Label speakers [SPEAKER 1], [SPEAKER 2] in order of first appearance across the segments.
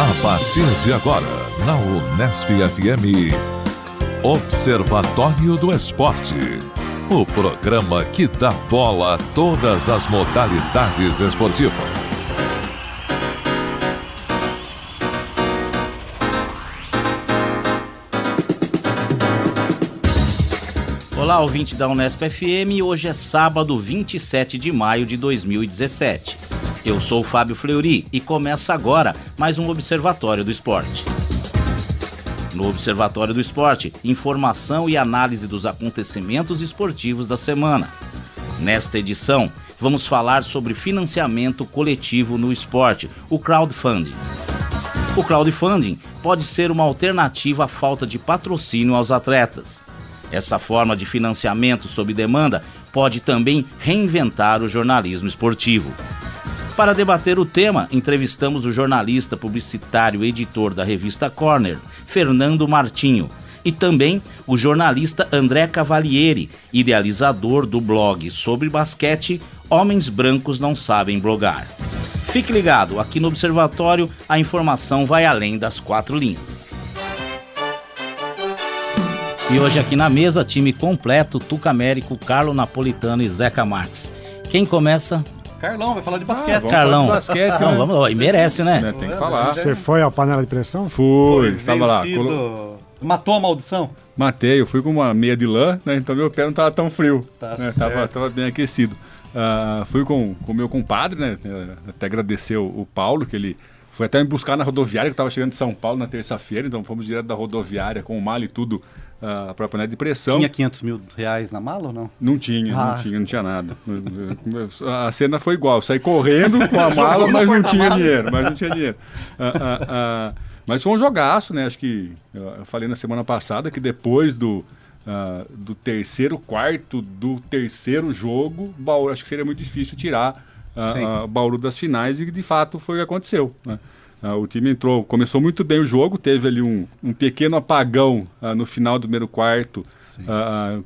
[SPEAKER 1] A partir de agora, na Unesp FM, Observatório do Esporte. O programa que dá bola a todas as modalidades esportivas.
[SPEAKER 2] Olá, ouvinte da Unesp FM, hoje é sábado, 27 de maio de 2017. Eu sou o Fábio Fleury e começa agora mais um Observatório do Esporte. No Observatório do Esporte, informação e análise dos acontecimentos esportivos da semana. Nesta edição, vamos falar sobre financiamento coletivo no esporte, o crowdfunding. O crowdfunding pode ser uma alternativa à falta de patrocínio aos atletas. Essa forma de financiamento sob demanda pode também reinventar o jornalismo esportivo. Para debater o tema, entrevistamos o jornalista publicitário e editor da revista Corner, Fernando Martinho, e também o jornalista André Cavalieri, idealizador do blog sobre basquete Homens Brancos Não Sabem Blogar. Fique ligado, aqui no Observatório a informação vai além das quatro linhas. E hoje aqui na mesa, time completo, Tuca Américo, Carlo Napolitano e Zeca Marques. Quem começa?
[SPEAKER 3] Carlão, vai falar de basquete.
[SPEAKER 2] Carlão,
[SPEAKER 4] falar de basquete,
[SPEAKER 2] então,
[SPEAKER 4] né?
[SPEAKER 2] Vamos lá, e merece, né?
[SPEAKER 4] Tem que falar.
[SPEAKER 5] Você foi à panela de pressão?
[SPEAKER 4] Fui, estava lá.
[SPEAKER 3] Matou a maldição?
[SPEAKER 4] Matei, eu fui com uma meia de lã, né? Então meu pé não estava tão frio. Né? Tava bem aquecido. Fui com o meu compadre, né? Até agradecer o Paulo, que ele foi até me buscar na rodoviária, que estava chegando de São Paulo na terça-feira, então fomos direto da rodoviária com o mala e tudo para a panela de pressão.
[SPEAKER 3] Tinha 500 mil reais na mala ou não?
[SPEAKER 4] Não tinha nada. A cena foi igual, saí correndo com a mala, mas não tinha dinheiro. Mas foi um jogaço, né? Acho que eu falei na semana passada que depois do terceiro quarto do terceiro jogo, Bauru, acho que seria muito difícil tirar Bauru das finais, e de fato foi o que aconteceu, né? O time começou muito bem o jogo, teve ali um pequeno apagão no final do primeiro quarto,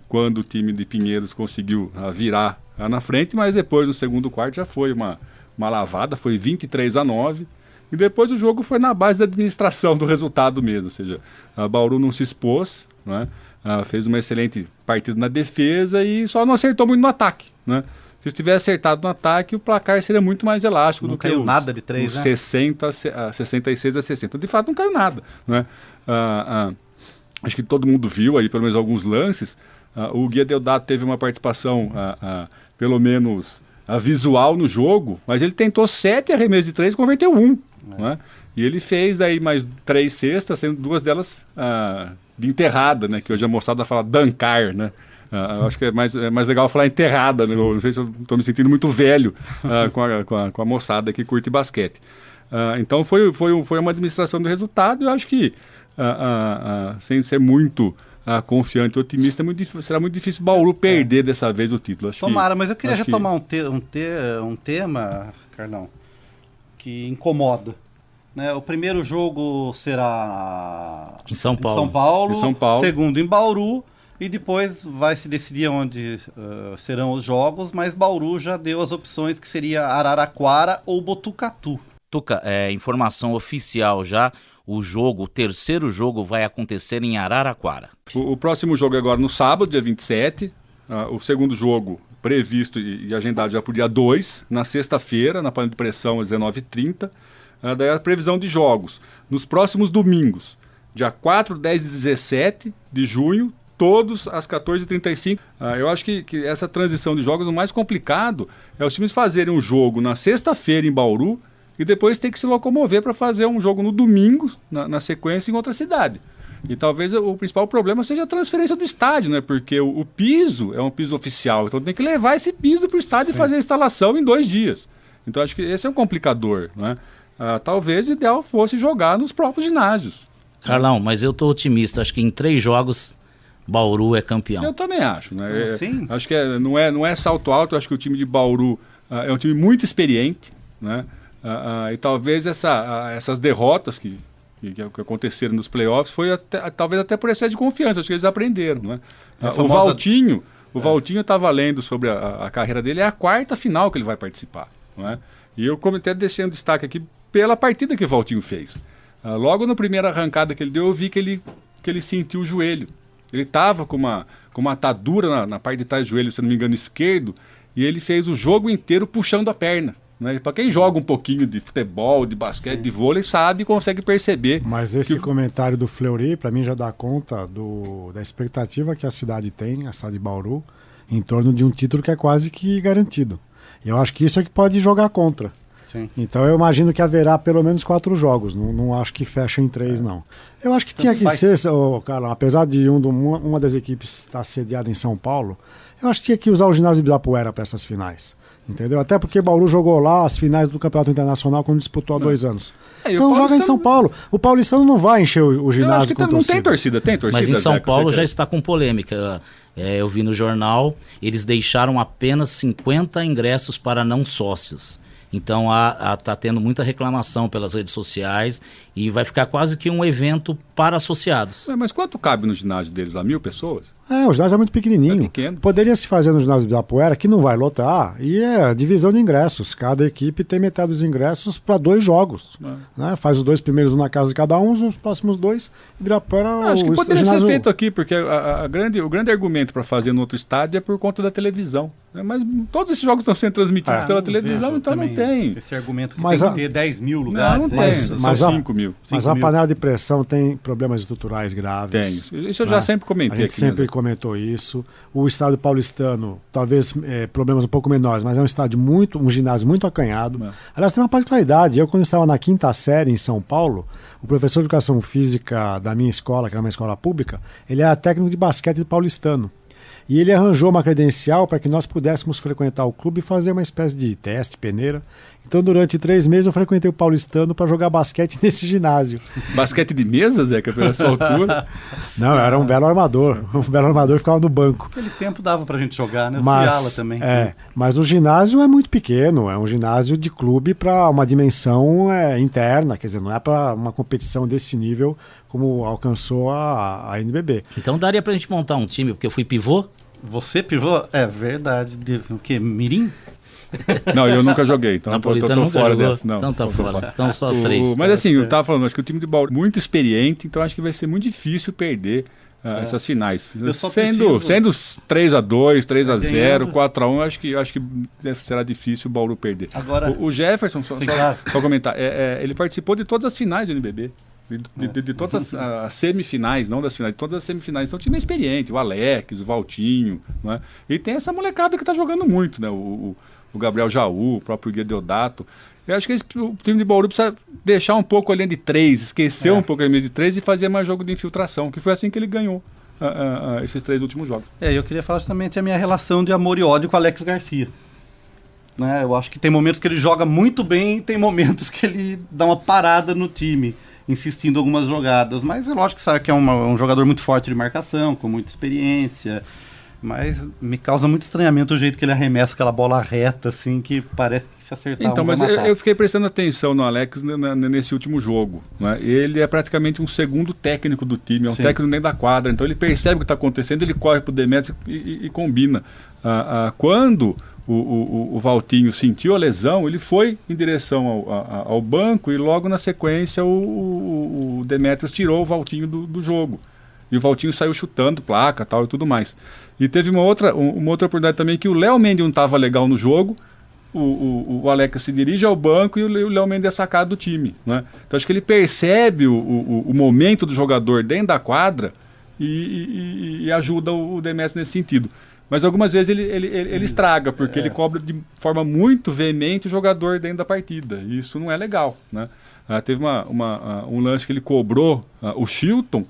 [SPEAKER 4] quando o time de Pinheiros conseguiu virar na frente, mas depois no segundo quarto já foi uma lavada, foi 23-9, e depois o jogo foi na base da administração do resultado mesmo, ou seja, a Bauru não se expôs, né? Fez uma excelente partida na defesa e só não acertou muito no ataque, né? Se tivesse acertado no ataque, o placar seria muito mais elástico do que os,
[SPEAKER 3] nada de 3,
[SPEAKER 4] os
[SPEAKER 3] né?
[SPEAKER 4] 66-60. De fato, não caiu nada, né? Acho que todo mundo viu aí, pelo menos alguns lances. O Guia Deodato teve uma participação, pelo menos, visual no jogo, mas ele tentou 7 arremessos de 3 e converteu 1. Né? E ele fez aí mais 3 cestas, sendo 2 delas de enterrada, né? Que hoje a moçada fala dancar, né? Eu acho que é mais legal falar enterrada, né? Não sei se eu estou me sentindo muito velho com a moçada que curte basquete. Então foi uma administração do resultado. Eu acho que, sem ser muito confiante e otimista, será muito difícil Bauru perder dessa vez o título.
[SPEAKER 3] Tomara, mas eu queria retomar um tema, Carlão, que incomoda. Né? O primeiro jogo será
[SPEAKER 2] em São Paulo,
[SPEAKER 3] segundo em Bauru, e depois vai se decidir onde serão os jogos, mas Bauru já deu as opções, que seria Araraquara ou Botucatu.
[SPEAKER 2] Tuca, informação oficial já, o terceiro jogo vai acontecer em Araraquara.
[SPEAKER 4] O próximo jogo é agora no sábado, dia 27, o segundo jogo previsto e agendado já para o dia 2, na sexta-feira, na panela de pressão às 19h30, daí a previsão de jogos. Nos próximos domingos, dia 4, 10 e 17 de junho, todos às 14h35. Eu acho que essa transição de jogos, o mais complicado é os times fazerem um jogo na sexta-feira em Bauru e depois ter que se locomover para fazer um jogo no domingo, na sequência, em outra cidade. E talvez o principal problema seja a transferência do estádio, né? Porque o piso é um piso oficial, então tem que levar esse piso para o estádio e fazer a instalação em 2 dias. Então acho que esse é um complicador, né? Talvez o ideal fosse jogar nos próprios ginásios.
[SPEAKER 2] Carlão, mas eu estou otimista, acho que em 3 jogos Bauru é campeão.
[SPEAKER 4] Eu também acho, né?
[SPEAKER 3] Sim.
[SPEAKER 4] Acho que não é salto alto, acho que o time de Bauru é um time muito experiente, né? E talvez essas derrotas que aconteceram nos playoffs foi talvez até por excesso de confiança, acho que eles aprenderam, né? O Valtinho está valendo sobre a carreira dele, é a 4ª final que ele vai participar, né? E eu até deixei um destaque aqui pela partida que o Valtinho fez. Logo na primeira arrancada que ele deu, eu vi que ele sentiu o joelho. Ele estava com uma atadura na parte de trás do joelho, se não me engano, esquerdo, e ele fez o jogo inteiro puxando a perna. Né? Para quem joga um pouquinho de futebol, de basquete, de vôlei, sabe e consegue perceber.
[SPEAKER 5] Mas esse comentário do Fleury, para mim, já dá conta da expectativa que a cidade tem, a cidade de Bauru, em torno de um título que é quase que garantido. E eu acho que isso é que pode jogar contra.
[SPEAKER 3] Sim.
[SPEAKER 5] Então eu imagino que haverá pelo menos 4 jogos. Não acho que fecha em 3, não. Eu acho que tinha que ser, Carlão, apesar de uma das equipes estar sediada em São Paulo, eu acho que tinha que usar o ginásio de Ibirapuera para essas finais. Entendeu? Até porque Bauru jogou lá as finais do Campeonato Internacional quando disputou há 2 anos. Então joga em São Paulo. O paulistano não vai encher o ginásio com torcida.
[SPEAKER 4] Não tem torcida.
[SPEAKER 2] Mas em São Paulo já está com polêmica. Eu vi no jornal, eles deixaram apenas 50 ingressos para não sócios. Então está tendo muita reclamação pelas redes sociais e vai ficar quase que um evento para associados.
[SPEAKER 4] Mas quanto cabe no ginásio deles lá? 1.000 pessoas?
[SPEAKER 5] O ginásio é muito pequenininho.
[SPEAKER 4] É pequeno.
[SPEAKER 5] Poderia se fazer no ginásio de Ibirapuera, que não vai lotar, e é divisão de ingressos. Cada equipe tem metade dos ingressos para 2 jogos. Né? Faz os 2 primeiros na casa de cada um, os próximos 2, Ibirapuera...
[SPEAKER 4] Acho que poderia ser feito aqui, porque o grande argumento para fazer no outro estádio é por conta da televisão. Mas todos esses jogos estão sendo transmitidos pela televisão, então não tem.
[SPEAKER 3] Esse argumento que tem que ter 10 mil lugares.
[SPEAKER 4] Não tem, são 5 mil.
[SPEAKER 5] Mas a panela de pressão tem problemas estruturais graves.
[SPEAKER 4] Tem, isso eu já sempre comentei.
[SPEAKER 5] A gente sempre comentou isso. O estádio paulistano, talvez problemas um pouco menores, mas é um ginásio muito acanhado. Aliás, tem uma particularidade. Eu, quando estava na 5ª série em São Paulo, o professor de educação física da minha escola, que era uma escola pública, ele era técnico de basquete do paulistano. E ele arranjou uma credencial para que nós pudéssemos frequentar o clube e fazer uma espécie de teste, peneira. Então, durante 3 meses, eu frequentei o paulistano para jogar basquete nesse ginásio.
[SPEAKER 4] Basquete de mesa, Zeca, pela sua altura?
[SPEAKER 5] Não, era um belo armador. Um belo armador ficava no banco.
[SPEAKER 3] Naquele tempo dava para a gente jogar, né? Eu fui ala também.
[SPEAKER 5] Mas o ginásio é muito pequeno. É um ginásio de clube para uma dimensão interna. Quer dizer, não é para uma competição desse nível como alcançou a NBB.
[SPEAKER 2] Então daria pra gente montar um time, porque eu fui pivô.
[SPEAKER 3] Você pivô? É verdade. O quê? Mirim?
[SPEAKER 4] Não, eu nunca joguei, então eu tô fora dessa. Não,
[SPEAKER 2] então tá fora. Então só 3.
[SPEAKER 4] Mas assim, eu tava falando, acho que o time de Bauru é muito experiente, então acho que vai ser muito difícil perder essas finais. Sendo 3-2, 3-0, 4-1, acho que será difícil o Bauru perder.
[SPEAKER 3] Agora,
[SPEAKER 4] o Jefferson, só comentar, ele participou de todas as finais do NBB. De todas as semifinais, não das finais, de todas as semifinais. Então o time é experiente, o Alex, o Valtinho, né? E tem essa molecada que está jogando muito, né? O Gabriel Jaú, o próprio Guia Deodato. Eu acho que o time de Bauru precisa deixar um pouco a linha de 3, esquecer um pouco a linha de 3 e fazer mais jogo de infiltração, que foi assim que ele ganhou esses 3 últimos jogos.
[SPEAKER 3] Eu queria falar justamente a minha relação de amor e ódio com o Alex Garcia. Né? Eu acho que tem momentos que ele joga muito bem e tem momentos que ele dá uma parada no time, insistindo em algumas jogadas, mas é lógico que sabe que é um jogador muito forte de marcação, com muita experiência, mas me causa muito estranhamento o jeito que ele arremessa aquela bola reta, assim, que parece que se acertar
[SPEAKER 4] então, mas eu fiquei prestando atenção no Alex nesse último jogo, né? Ele é praticamente um segundo técnico do time, é um técnico dentro da quadra, então ele percebe o que está acontecendo, ele corre pro Demetrius e combina. Quando o Valtinho sentiu a lesão, ele foi em direção ao banco e logo na sequência o Demetrius tirou o Valtinho do jogo. E o Valtinho saiu chutando placa tal, e tudo mais. E teve uma outra oportunidade também que o Léo Mendes não estava legal no jogo, o Alex se dirige ao banco e o Léo Mendes é sacado do time. Né? Então acho que ele percebe o momento do jogador dentro da quadra e ajuda o Demetrius nesse sentido. Mas algumas vezes ele estraga, porque ele cobra de forma muito veemente o jogador dentro da partida. E isso não é legal. Né? Teve um lance que ele cobrou o Chilton,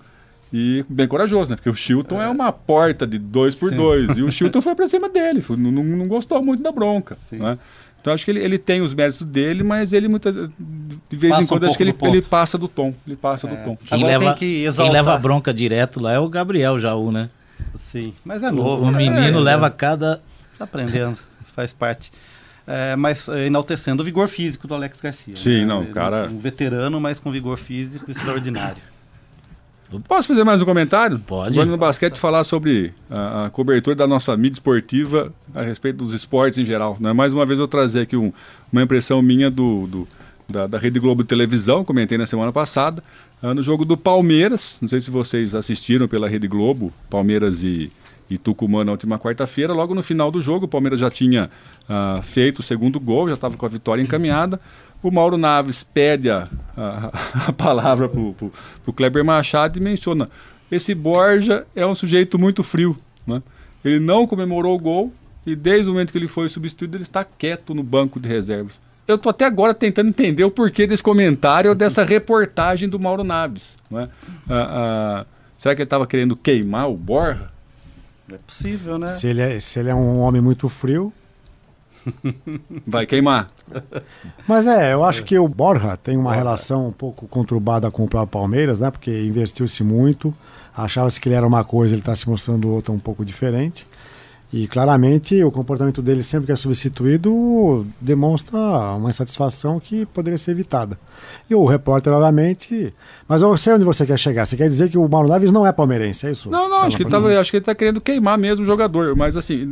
[SPEAKER 4] e bem corajoso, né? Porque o Chilton é uma porta de 2x2. E o Chilton foi pra cima dele, não gostou muito da bronca. Né? Então acho que ele tem os méritos dele, mas ele de vez em quando acho que ele passa do tom. Ele passa do tom.
[SPEAKER 2] Quem leva a bronca direto lá é o Gabriel Jaú, né?
[SPEAKER 3] Sim, mas é novo.
[SPEAKER 2] O menino leva cada...
[SPEAKER 3] Tá aprendendo, faz parte. Mas enaltecendo o vigor físico do Alex Garcia.
[SPEAKER 4] Sim,
[SPEAKER 3] né?
[SPEAKER 4] cara...
[SPEAKER 3] Um veterano, mas com vigor físico extraordinário.
[SPEAKER 4] Posso fazer mais um comentário?
[SPEAKER 2] Pode.
[SPEAKER 4] Agora no basquete falar sobre a cobertura da nossa mídia esportiva a respeito dos esportes em geral. Né? Mais uma vez eu trazer aqui uma impressão minha da Rede Globo de televisão, comentei na semana passada, no jogo do Palmeiras, não sei se vocês assistiram pela Rede Globo, Palmeiras e Tucumã na última quarta-feira. Logo no final do jogo, o Palmeiras já tinha feito o segundo gol, já estava com a vitória encaminhada. O Mauro Naves pede a palavra para o Kleber Machado e menciona: esse Borja é um sujeito muito frio, né? Ele não comemorou o gol e desde o momento que ele foi substituído ele está quieto no banco de reservas. Eu estou até agora tentando entender o porquê desse comentário ou dessa reportagem do Mauro Naves, né? Será que ele estava querendo queimar o Borja?
[SPEAKER 3] É possível, né?
[SPEAKER 5] Se ele é um homem muito frio...
[SPEAKER 4] Vai queimar.
[SPEAKER 5] Mas eu acho que o Borja tem uma relação um pouco conturbada com o próprio Palmeiras, né? Porque investiu-se muito, achava-se que ele era uma coisa, ele está se mostrando outra um pouco diferente. E claramente o comportamento dele sempre que é substituído demonstra uma insatisfação que poderia ser evitada. E o repórter, obviamente... Mas eu sei onde você quer chegar. Você quer dizer que o Mauro Naves não é palmeirense, é isso?
[SPEAKER 4] Não, acho que ele está querendo queimar mesmo o jogador. Mas assim,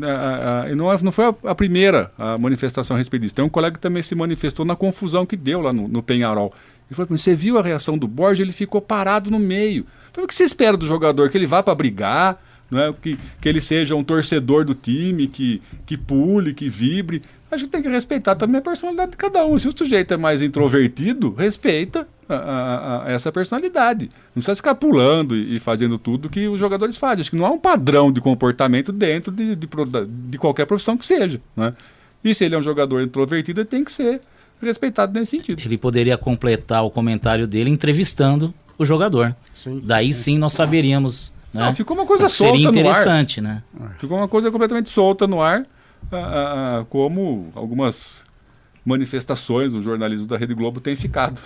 [SPEAKER 4] não foi a primeira manifestação a respeito disso. Tem um colega que também se manifestou na confusão que deu lá no Peñarol. Ele falou: você viu a reação do Borja? Ele ficou parado no meio. O que você espera do jogador? Que ele vá para brigar? Não é? Que ele seja um torcedor do time, que pule, que vibre. Acho que tem que respeitar também a personalidade de cada um. Se o sujeito é mais introvertido, respeita essa personalidade. Não precisa ficar pulando e fazendo tudo que os jogadores fazem. Acho que não há um padrão de comportamento dentro de qualquer profissão que seja, né? E se ele é um jogador introvertido, ele tem que ser respeitado nesse sentido.
[SPEAKER 2] Ele poderia completar o comentário dele entrevistando o jogador. Daí sim nós saberíamos... Né?
[SPEAKER 4] Não, ficou uma coisa solta no ar.
[SPEAKER 2] Seria interessante, né?
[SPEAKER 4] Ficou uma coisa completamente solta no ar, como algumas manifestações do jornalismo da Rede Globo têm ficado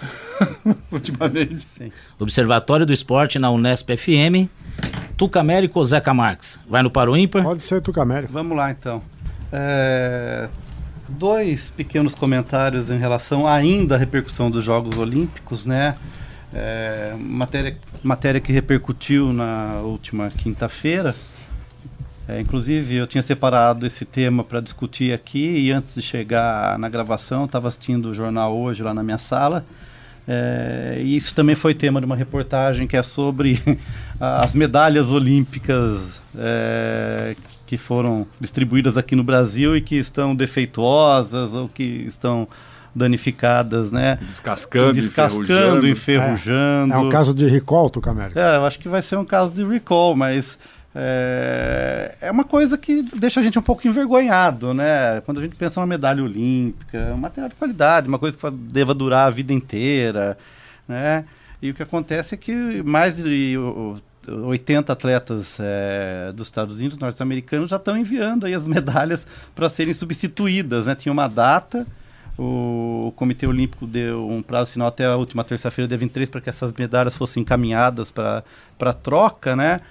[SPEAKER 4] ultimamente.
[SPEAKER 3] Sim.
[SPEAKER 2] Observatório do Esporte na Unesp FM. Tucamérico ou Zeca Marques? Vai no Paro Ímpar?
[SPEAKER 5] Pode ser Tucamérico.
[SPEAKER 3] Vamos lá, então. Dois pequenos comentários em relação ainda à repercussão dos Jogos Olímpicos, né? Matéria que repercutiu na última quinta-feira. Inclusive, eu tinha separado esse tema para discutir aqui e antes de chegar na gravação, estava assistindo o jornal hoje lá na minha sala. E isso também foi tema de uma reportagem que é sobre as medalhas olímpicas que foram distribuídas aqui no Brasil e que estão defeituosas ou que estão danificadas, né?
[SPEAKER 4] Descascando,
[SPEAKER 3] enferrujando.
[SPEAKER 5] É um caso de recall, Tucamérico?
[SPEAKER 3] Eu acho que vai ser um caso de recall, mas é uma coisa que deixa a gente um pouco envergonhado, né? Quando a gente pensa numa medalha olímpica, um material de qualidade, uma coisa que deva durar a vida inteira, né? E o que acontece é que mais de 80 atletas dos Estados Unidos, norte-americanos, já estão enviando aí as medalhas para serem substituídas, né? Tinha uma data. O Comitê Olímpico deu um prazo final até a última terça-feira, dia 23, para que essas medalhas fossem encaminhadas para troca, né?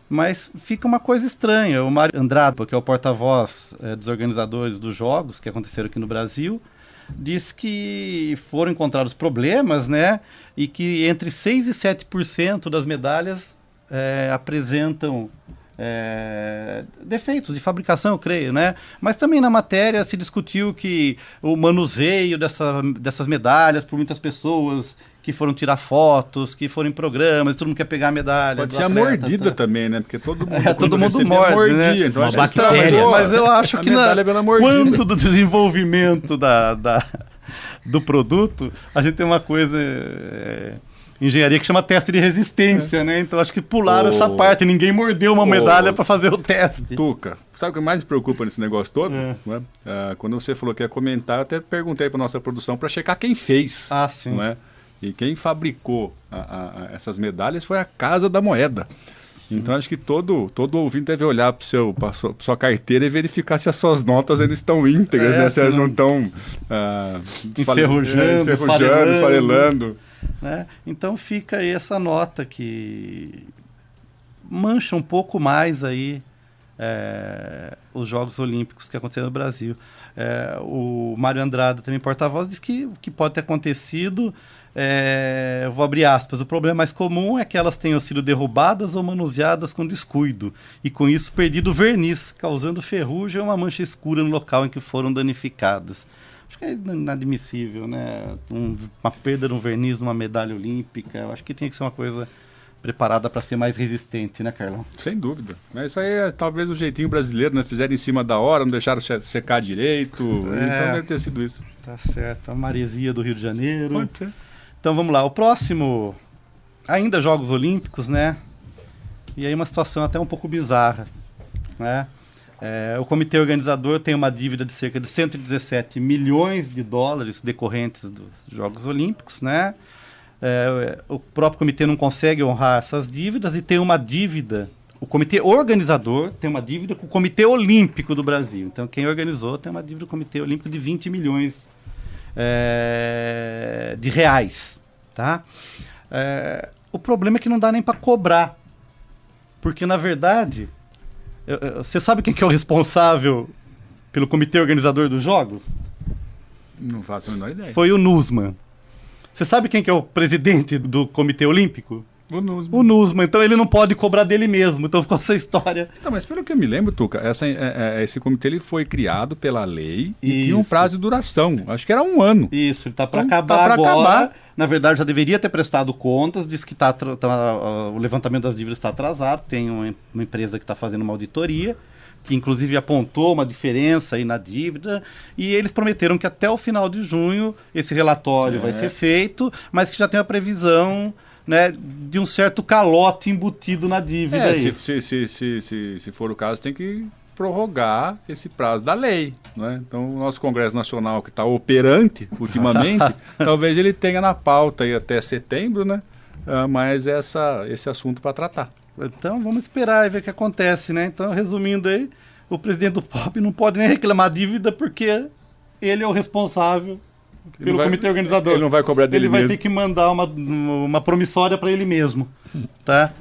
[SPEAKER 3] Mas fica uma coisa estranha. O Mário Andrade, que é o porta-voz dos organizadores dos Jogos, que aconteceram aqui no Brasil, diz que foram encontrados problemas, né? E que entre 6% e 7% das medalhas apresentam defeitos de fabricação, eu creio, né? Mas também na matéria se discutiu que o manuseio dessas medalhas por muitas pessoas que foram tirar fotos, que foram em programas, todo mundo quer pegar a medalha.
[SPEAKER 4] Pode ser a mordida também, né? Porque todo mundo
[SPEAKER 3] morde, né?
[SPEAKER 4] Então
[SPEAKER 2] uma bactéria.
[SPEAKER 3] Mas eu acho que quando do desenvolvimento do produto, a gente tem uma coisa... engenharia que chama teste de resistência, né? Então acho que pularam essa parte, ninguém mordeu uma medalha para fazer o teste.
[SPEAKER 4] Tuca, sabe o que mais me preocupa nesse negócio todo? Né? Quando você falou que ia comentar, eu até perguntei para nossa produção para checar quem fez.
[SPEAKER 3] Ah, sim.
[SPEAKER 4] Não é? E quem fabricou essas medalhas foi a Casa da Moeda. Então acho que todo ouvinte deve olhar para sua carteira e verificar se as suas notas ainda estão íntegras, né? Se elas não estão
[SPEAKER 3] enferrujando,
[SPEAKER 4] esfarelando.
[SPEAKER 3] Né? Então fica aí essa nota que mancha um pouco mais aí os Jogos Olímpicos que aconteceram no Brasil. O Mário Andrade, também porta-voz, diz que o que pode ter acontecido, vou abrir aspas, o problema mais comum é que elas tenham sido derrubadas ou manuseadas com descuido e com isso perdido verniz, causando ferrugem ou uma mancha escura no local em que foram danificadas. Acho que é inadmissível, né? Uma perda no verniz numa medalha olímpica. Eu acho que tinha que ser uma coisa preparada para ser mais resistente, né, Carlão?
[SPEAKER 4] Sem dúvida. Mas isso aí é talvez o jeitinho brasileiro, né? Fizeram em cima da hora, não deixaram secar direito. Então deve ter sido isso.
[SPEAKER 3] Tá certo. A maresia do Rio de Janeiro.
[SPEAKER 4] Pode ser.
[SPEAKER 3] Então vamos lá. O próximo, ainda Jogos Olímpicos, né? E aí uma situação até um pouco bizarra, né? O comitê organizador tem uma dívida de cerca de 117 milhões de dólares decorrentes dos Jogos Olímpicos, né? O próprio comitê não consegue honrar essas dívidas e tem uma dívida. O comitê organizador tem uma dívida com o Comitê Olímpico do Brasil. Então, quem organizou tem uma dívida com o Comitê Olímpico de 20 milhões de reais. Tá? O problema é que não dá nem para cobrar. Porque, na verdade, você sabe quem que é o responsável pelo comitê organizador dos Jogos?
[SPEAKER 4] Não faço a menor ideia.
[SPEAKER 3] Foi o Nussmann. Você sabe quem que é o presidente do Comitê Olímpico?
[SPEAKER 4] O Nussmann.
[SPEAKER 3] O Nussmann. Então ele não pode cobrar dele mesmo. Então ficou essa história.
[SPEAKER 4] Então, mas pelo que eu me lembro, Tuca, esse comitê ele foi criado pela lei e tinha um
[SPEAKER 3] Isso.
[SPEAKER 4] prazo de duração. Acho que era 1 ano.
[SPEAKER 3] Isso, ele está para
[SPEAKER 4] Então,
[SPEAKER 3] acabar
[SPEAKER 4] tá pra
[SPEAKER 3] agora.
[SPEAKER 4] acabar.
[SPEAKER 3] Na verdade, já deveria ter prestado contas. Diz que o levantamento das dívidas está atrasado. Tem uma empresa que está fazendo uma auditoria, que inclusive apontou uma diferença aí na dívida, e eles prometeram que até o final de junho esse relatório vai ser feito, mas que já tem a previsão, né, de um certo calote embutido na dívida aí.
[SPEAKER 4] Se for o caso, tem que prorrogar esse prazo da lei, né? Então, o nosso Congresso Nacional, que está operante ultimamente, talvez ele tenha na pauta aí até setembro, né? Mas esse assunto para tratar.
[SPEAKER 3] Então vamos esperar e ver o que acontece, né? Então, resumindo aí, o presidente do POP não pode nem reclamar dívida porque ele é o responsável pelo comitê organizador.
[SPEAKER 4] Ele não vai cobrar dele
[SPEAKER 3] mesmo. Ele vai ter que mandar uma promissória para ele mesmo, tá?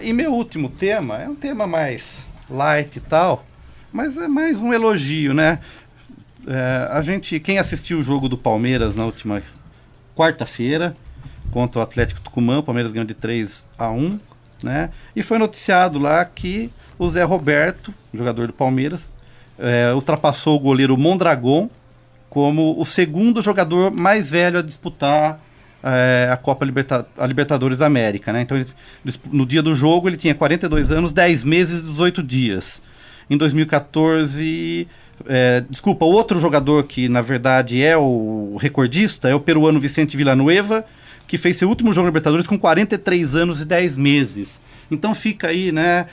[SPEAKER 3] E meu último tema é um tema mais light e tal, mas é mais um elogio, né? Quem assistiu o jogo do Palmeiras na última quarta-feira contra o Atlético Tucumã, o Palmeiras ganhou de 3-1, né? E foi noticiado lá que o Zé Roberto, jogador do Palmeiras, ultrapassou o goleiro Mondragon como o segundo jogador mais velho a disputar a Copa Libertadores da América, né? Então, no dia do jogo, ele tinha 42 anos, 10 meses e 18 dias. Em 2014... o outro jogador que, na verdade, é o recordista é o peruano Vicente Villanueva, que fez seu último jogo na Libertadores com 43 anos e 10 meses. Então fica aí, né,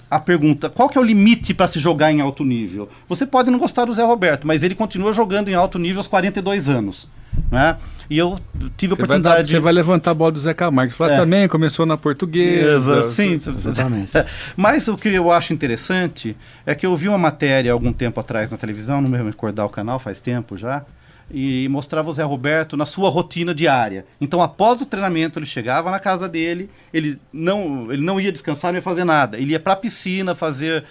[SPEAKER 3] a pergunta, qual que é o limite para se jogar em alto nível? Você pode não gostar do Zé Roberto, mas ele continua jogando em alto nível aos 42 anos. Né? E eu tive a oportunidade...
[SPEAKER 4] Você vai levantar a bola do Zé Camargo. Você fala também, começou na Portuguesa.
[SPEAKER 3] Sim,
[SPEAKER 5] exatamente.
[SPEAKER 3] Mas o que eu acho interessante é que eu vi uma matéria algum tempo atrás na televisão, não me recordar o canal, faz tempo já, e mostrava o Zé Roberto na sua rotina diária. Então, após o treinamento, ele chegava na casa dele, ele não ia descansar, não ia fazer nada. Ele ia para a piscina fazer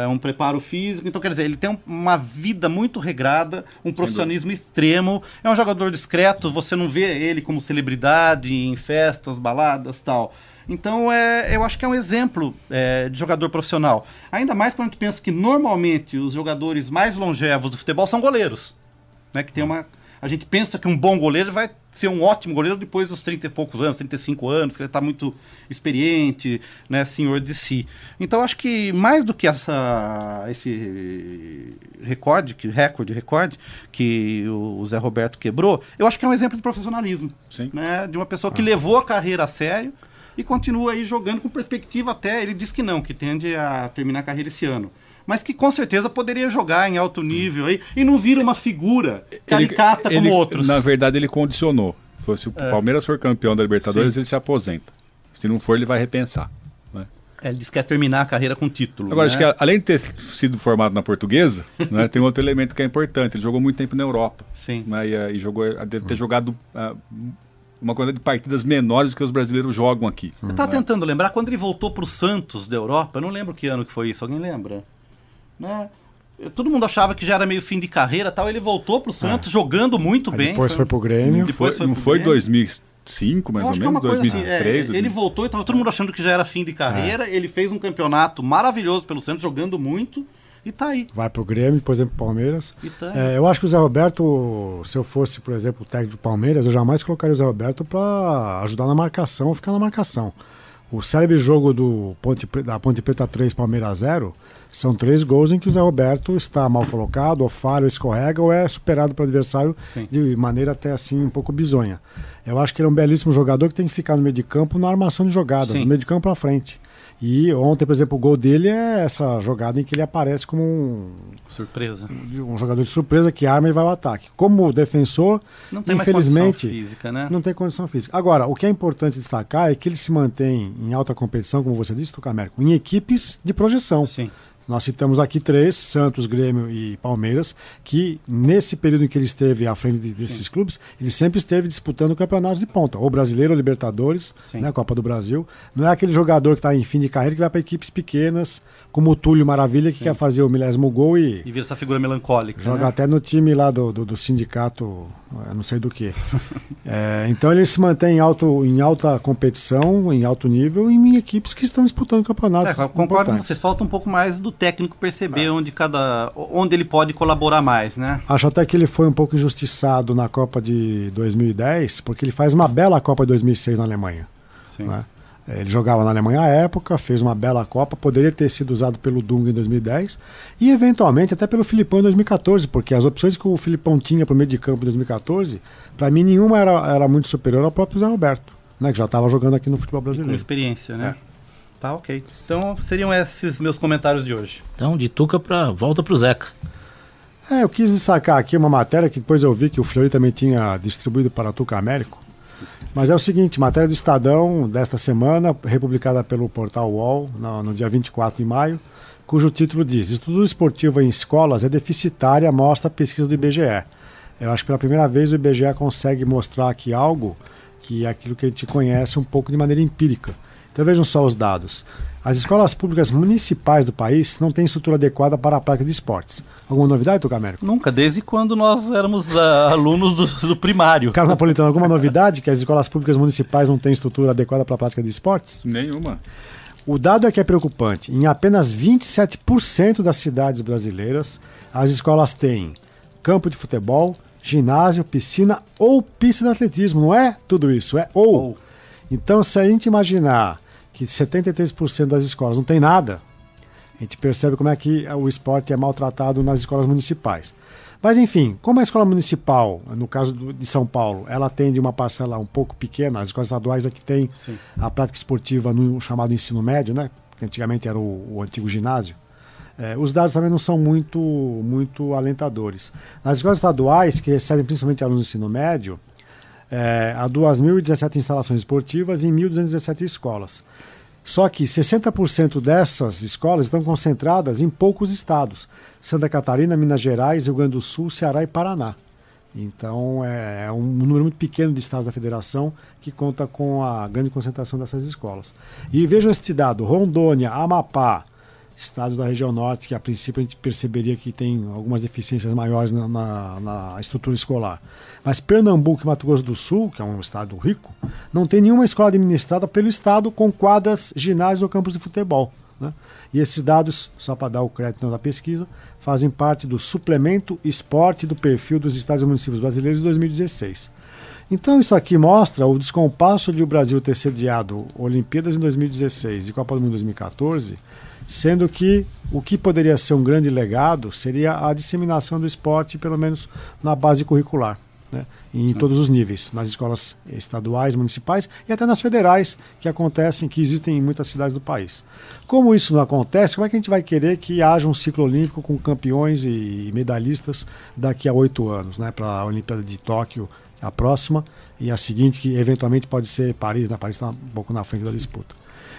[SPEAKER 3] um preparo físico. Então, quer dizer, ele tem uma vida muito regrada, um profissionalismo extremo. É um jogador discreto, você não vê ele como celebridade em festas, baladas e tal. Então, eu acho que é um exemplo de jogador profissional. Ainda mais quando a gente pensa que, normalmente, os jogadores mais longevos do futebol são goleiros. Né, que tem a gente pensa que um bom goleiro vai ser um ótimo goleiro depois dos 30 e poucos anos, 35 anos, que ele está muito experiente, né, senhor de si. Então, acho que mais do que esse recorde que o Zé Roberto quebrou, eu acho que é um exemplo de profissionalismo.
[SPEAKER 4] Sim.
[SPEAKER 3] Né, de uma pessoa que levou a carreira a sério e continua aí jogando com perspectiva até, ele diz que não, que tende a terminar a carreira esse ano. Mas que com certeza poderia jogar em alto nível aí e não vira uma figura caricata como outros.
[SPEAKER 4] Na verdade, ele condicionou. Se o Palmeiras for campeão da Libertadores, ele se aposenta. Se não for, ele vai repensar. Né?
[SPEAKER 3] Ele disse que quer terminar a carreira com título.
[SPEAKER 4] Agora,
[SPEAKER 3] né?
[SPEAKER 4] acho que além de ter sido formado na Portuguesa, né, tem outro elemento que é importante. Ele jogou muito tempo na Europa.
[SPEAKER 3] Sim.
[SPEAKER 4] Né, deve ter jogado uma quantidade de partidas menores do que os brasileiros jogam aqui.
[SPEAKER 3] Eu estava tentando lembrar, quando ele voltou para o Santos da Europa, eu não lembro que ano que foi isso, alguém lembra? Né? Todo mundo achava que já era meio fim de carreira, tal. Ele voltou pro Santos jogando muito bem.
[SPEAKER 5] Depois foi pro Grêmio.
[SPEAKER 4] Não foi 2005, mais ou menos, 2003.
[SPEAKER 3] Assim, ele voltou e estava todo mundo achando que já era fim de carreira. Ele fez um campeonato maravilhoso pelo Santos, jogando muito. E tá aí.
[SPEAKER 5] Vai pro Grêmio, por exemplo, Palmeiras.
[SPEAKER 3] E tá aí.
[SPEAKER 5] Eu acho que o Zé Roberto, se eu fosse, por exemplo, o técnico do Palmeiras, eu jamais colocaria o Zé Roberto para ajudar na marcação ou ficar na marcação. O célebre jogo da Ponte Preta 3, Palmeiras 0, são 3 gols em que o Zé Roberto está mal colocado, ou falha, ou escorrega, ou é superado pelo adversário
[SPEAKER 3] Sim.
[SPEAKER 5] de maneira até assim um pouco bizonha. Eu acho que ele é um belíssimo jogador que tem que ficar no meio de campo na armação de jogadas,
[SPEAKER 3] Sim.
[SPEAKER 5] no meio de campo para frente. E ontem, por exemplo, o gol dele é essa jogada em que ele aparece como
[SPEAKER 3] Surpresa.
[SPEAKER 5] um jogador de surpresa que arma e vai ao ataque. Como defensor,
[SPEAKER 3] Não tem
[SPEAKER 5] infelizmente,
[SPEAKER 3] mais condição física, né?
[SPEAKER 5] não tem condição física. Agora, o que é importante destacar é que ele se mantém em alta competição, como você disse, Tucamérico, em equipes de projeção.
[SPEAKER 3] Sim.
[SPEAKER 5] Nós citamos aqui 3, Santos, Grêmio e Palmeiras, que nesse período em que ele esteve à frente desses clubes, ele sempre esteve disputando campeonatos de ponta, ou Brasileiro ou Libertadores, né, Copa do Brasil. Não é aquele jogador que está em fim de carreira que vai para equipes pequenas, como o Túlio Maravilha, que quer fazer o 1000º gol e
[SPEAKER 3] vira essa figura melancólica.
[SPEAKER 5] joga
[SPEAKER 3] né?
[SPEAKER 5] até no time lá do sindicato, eu não sei do que. Então ele se mantém em alta competição, em alto nível, em equipes que estão disputando campeonatos
[SPEAKER 3] Concordo com
[SPEAKER 5] importantes.
[SPEAKER 3] você, falta um pouco mais do técnico perceber onde ele pode colaborar mais, né?
[SPEAKER 5] Acho até que ele foi um pouco injustiçado na Copa de 2010, porque ele faz uma bela Copa de 2006 na Alemanha.
[SPEAKER 3] Sim.
[SPEAKER 5] Né? Ele jogava na Alemanha à época, fez uma bela Copa, poderia ter sido usado pelo Dunga em 2010 e eventualmente até pelo Filipão em 2014, porque as opções que o Filipão tinha para o meio de campo em 2014, para mim nenhuma era muito superior ao próprio Zé Roberto, né, que já estava jogando aqui no futebol
[SPEAKER 3] Com
[SPEAKER 5] brasileiro.
[SPEAKER 3] experiência, né? Tá, ok. Então seriam esses meus comentários de hoje.
[SPEAKER 2] Então, de Tuca volta pro Zeca.
[SPEAKER 5] Eu quis destacar aqui uma matéria que depois eu vi que o Fleury também tinha distribuído para a Tucamérico. Mas é o seguinte, matéria do Estadão desta semana, republicada pelo portal UOL, no dia 24 de maio, cujo título diz: Estrutura esportiva em escolas é deficitária, mostra a pesquisa do IBGE. Eu acho que pela primeira vez o IBGE consegue mostrar aqui algo que é aquilo que a gente conhece um pouco de maneira empírica. Então vejam só os dados. As escolas públicas municipais do país não têm estrutura adequada para a prática de esportes. Alguma novidade, Tucamérico?
[SPEAKER 3] Nunca, desde quando nós éramos alunos do primário.
[SPEAKER 5] Carlos Napolitano, alguma novidade que as escolas públicas municipais não têm estrutura adequada para a prática de esportes?
[SPEAKER 4] Nenhuma.
[SPEAKER 5] O dado é que é preocupante. Em apenas 27% das cidades brasileiras, as escolas têm campo de futebol, ginásio, piscina ou pista de atletismo. Não é tudo isso, é ou. Então, se a gente imaginar que 73% das escolas não tem nada, a gente percebe como é que o esporte é maltratado nas escolas municipais. Mas, enfim, como a escola municipal, no caso de São Paulo, ela atende uma parcela um pouco pequena, as escolas estaduais aqui tem a prática esportiva no chamado ensino médio, né? Que antigamente era o antigo ginásio. Os dados também não são muito alentadores. Nas escolas estaduais, que recebem principalmente alunos do ensino médio, há 2.017 instalações esportivas em 1.217 escolas. Só que 60% dessas escolas estão concentradas em poucos estados: Santa Catarina, Minas Gerais, Rio Grande do Sul, Ceará e Paraná. Então é um número muito pequeno de estados da federação que conta com a grande concentração dessas escolas. E vejam este dado: Rondônia, Amapá, estados da região norte, que a princípio a gente perceberia que tem algumas deficiências maiores na estrutura escolar. Mas Pernambuco e Mato Grosso do Sul, que é um estado rico, não tem nenhuma escola administrada pelo estado com quadras, ginásios ou campos de futebol. Né? E esses dados, só para dar o crédito da pesquisa, fazem parte do suplemento esporte do perfil dos estados e municípios brasileiros de 2016. Então isso aqui mostra o descompasso de o Brasil ter sediado Olimpíadas em 2016 e Copa do Mundo em 2014, sendo que o que poderia ser um grande legado seria a disseminação do esporte, pelo menos na base curricular, né? Em todos os níveis, nas escolas estaduais, municipais e até nas federais, que existem em muitas cidades do país. Como isso não acontece, como é que a gente vai querer que haja um ciclo olímpico com campeões e medalhistas daqui a 8 anos, né? Para a Olimpíada de Tóquio, a próxima, e a seguinte, que eventualmente pode ser Paris, né? Paris está um pouco na frente da disputa.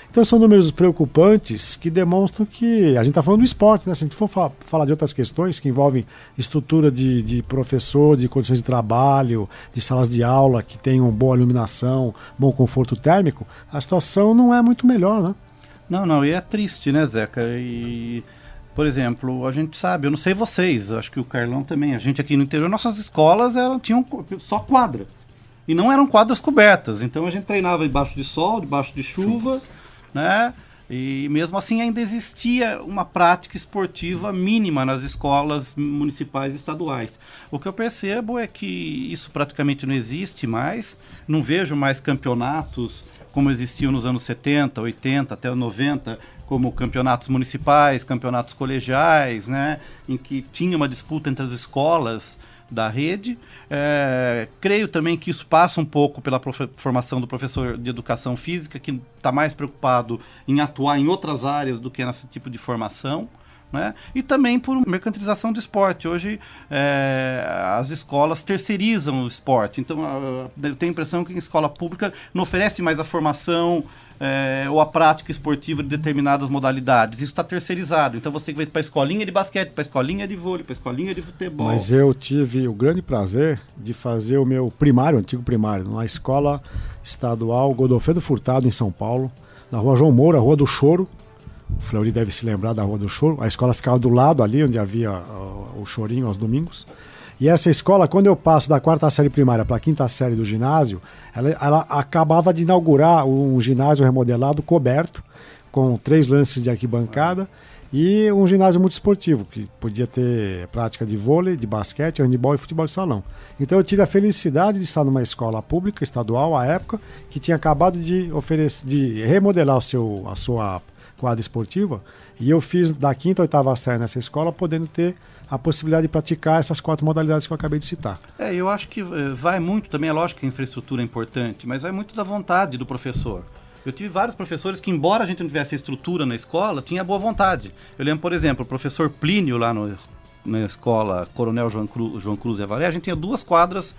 [SPEAKER 5] Então são números preocupantes que demonstram que a gente está falando do esporte, né? Se a gente for falar de outras questões que envolvem estrutura de professor, de condições de trabalho, de salas de aula que tenham boa iluminação, bom conforto térmico, a situação não é muito melhor, né?
[SPEAKER 3] Não, e é triste, né, Zeca? E, por exemplo, a gente sabe, eu não sei vocês, acho que o Carlão também, a gente aqui no interior, nossas escolas tinham só quadra. E não eram quadras cobertas, então a gente treinava embaixo de sol, debaixo de chuva, né? E mesmo assim ainda existia uma prática esportiva mínima nas escolas municipais e estaduais. O que eu percebo é que isso praticamente não existe mais, não vejo mais campeonatos como existiam nos anos 70, 80, até 90, como campeonatos municipais, campeonatos colegiais, né, em que tinha uma disputa entre as escolas da rede. Creio também que isso passa um pouco pela formação do professor de educação física, que está mais preocupado em atuar em outras áreas do que nesse tipo de formação, né? E também por mercantilização do esporte. Hoje as escolas terceirizam o esporte, então eu tenho a impressão que a escola pública não oferece mais a formação ou a prática esportiva de determinadas modalidades. Isso está terceirizado. Então você vai para a escolinha de basquete, para a escolinha de vôlei, para a escolinha de futebol.
[SPEAKER 5] Mas eu tive o grande prazer de fazer o meu primário, antigo primário, na escola estadual Godofredo Furtado, em São Paulo, na rua João Moura, Rua do Choro. O Fleury deve se lembrar da Rua do Choro. A escola ficava do lado ali, onde havia o chorinho aos domingos. E essa escola, quando eu passo da 4ª série primária para a 5ª série do ginásio, ela acabava de inaugurar um ginásio remodelado, coberto, com 3 lances de arquibancada e um ginásio multiesportivo, que podia ter prática de vôlei, de basquete, handebol e futebol de salão. Então eu tive a felicidade de estar numa escola pública, estadual, à época, que tinha acabado de remodelar a sua quadra esportiva, e eu fiz da 5ª à 8ª série nessa escola, podendo ter a possibilidade de praticar essas 4 modalidades que eu acabei de citar.
[SPEAKER 3] Eu acho que vai muito, também é lógico que a infraestrutura é importante, mas vai muito da vontade do professor. Eu tive vários professores que, embora a gente não tivesse a estrutura na escola, tinha boa vontade. Eu lembro, por exemplo, o professor Plínio, lá na escola Coronel João Cruz e Avaré, a gente tinha 2 quadras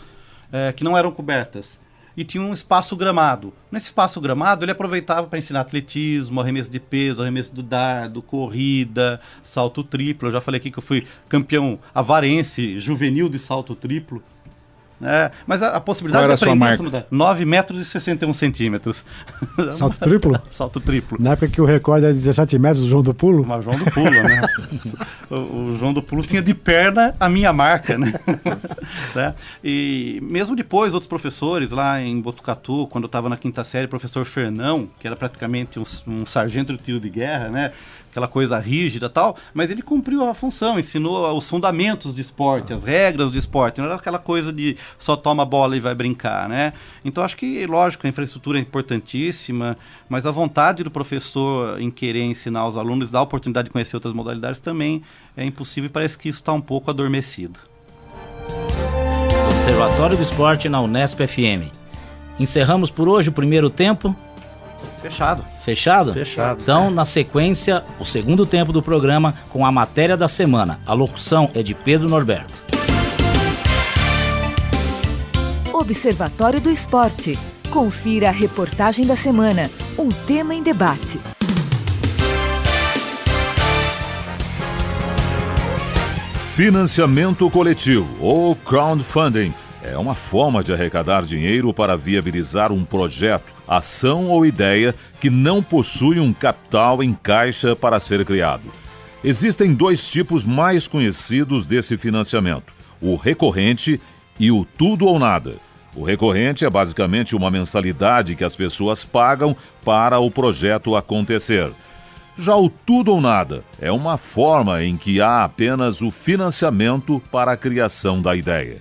[SPEAKER 3] que não eram cobertas. E tinha um espaço gramado. Nesse espaço gramado, ele aproveitava para ensinar atletismo, arremesso de peso, arremesso do dardo, corrida, salto triplo. Eu já falei aqui que eu fui campeão avarense juvenil de salto triplo. Mas a possibilidade de aprender 9 metros e 61 centímetros.
[SPEAKER 5] Salto triplo?
[SPEAKER 3] Salto triplo.
[SPEAKER 5] Na época que o recorde era 17 metros, o João do Pulo?
[SPEAKER 3] Mas João do Pulo, né? o João do Pulo tinha de perna a minha marca, né? E mesmo depois, outros professores lá em Botucatu, quando eu estava na 5ª série, o professor Fernão, que era praticamente um sargento de tiro de guerra, né? Aquela coisa rígida e tal, mas ele cumpriu a função, ensinou os fundamentos de esporte, as regras de esporte, não era aquela coisa de só toma a bola e vai brincar, né? Então acho que, lógico, a infraestrutura é importantíssima, mas a vontade do professor em querer ensinar os alunos, dar a oportunidade de conhecer outras modalidades também é impossível e parece que isso está um pouco adormecido.
[SPEAKER 2] Observatório do Esporte na Unesp FM. Encerramos por hoje o primeiro tempo.
[SPEAKER 3] Fechado.
[SPEAKER 2] Fechado?
[SPEAKER 3] Fechado.
[SPEAKER 2] Então, na sequência, o segundo tempo do programa com a matéria da semana. A locução é de Pedro Norberto.
[SPEAKER 6] Observatório do Esporte. Confira a reportagem da semana. Um tema em debate.
[SPEAKER 1] Financiamento coletivo ou crowdfunding é uma forma de arrecadar dinheiro para viabilizar um projeto, ação ou ideia que não possui um capital em caixa para ser criado. Existem 2 tipos mais conhecidos desse financiamento: o recorrente e o tudo ou nada. O recorrente é basicamente uma mensalidade que as pessoas pagam para o projeto acontecer. Já o tudo ou nada é uma forma em que há apenas o financiamento para a criação da ideia.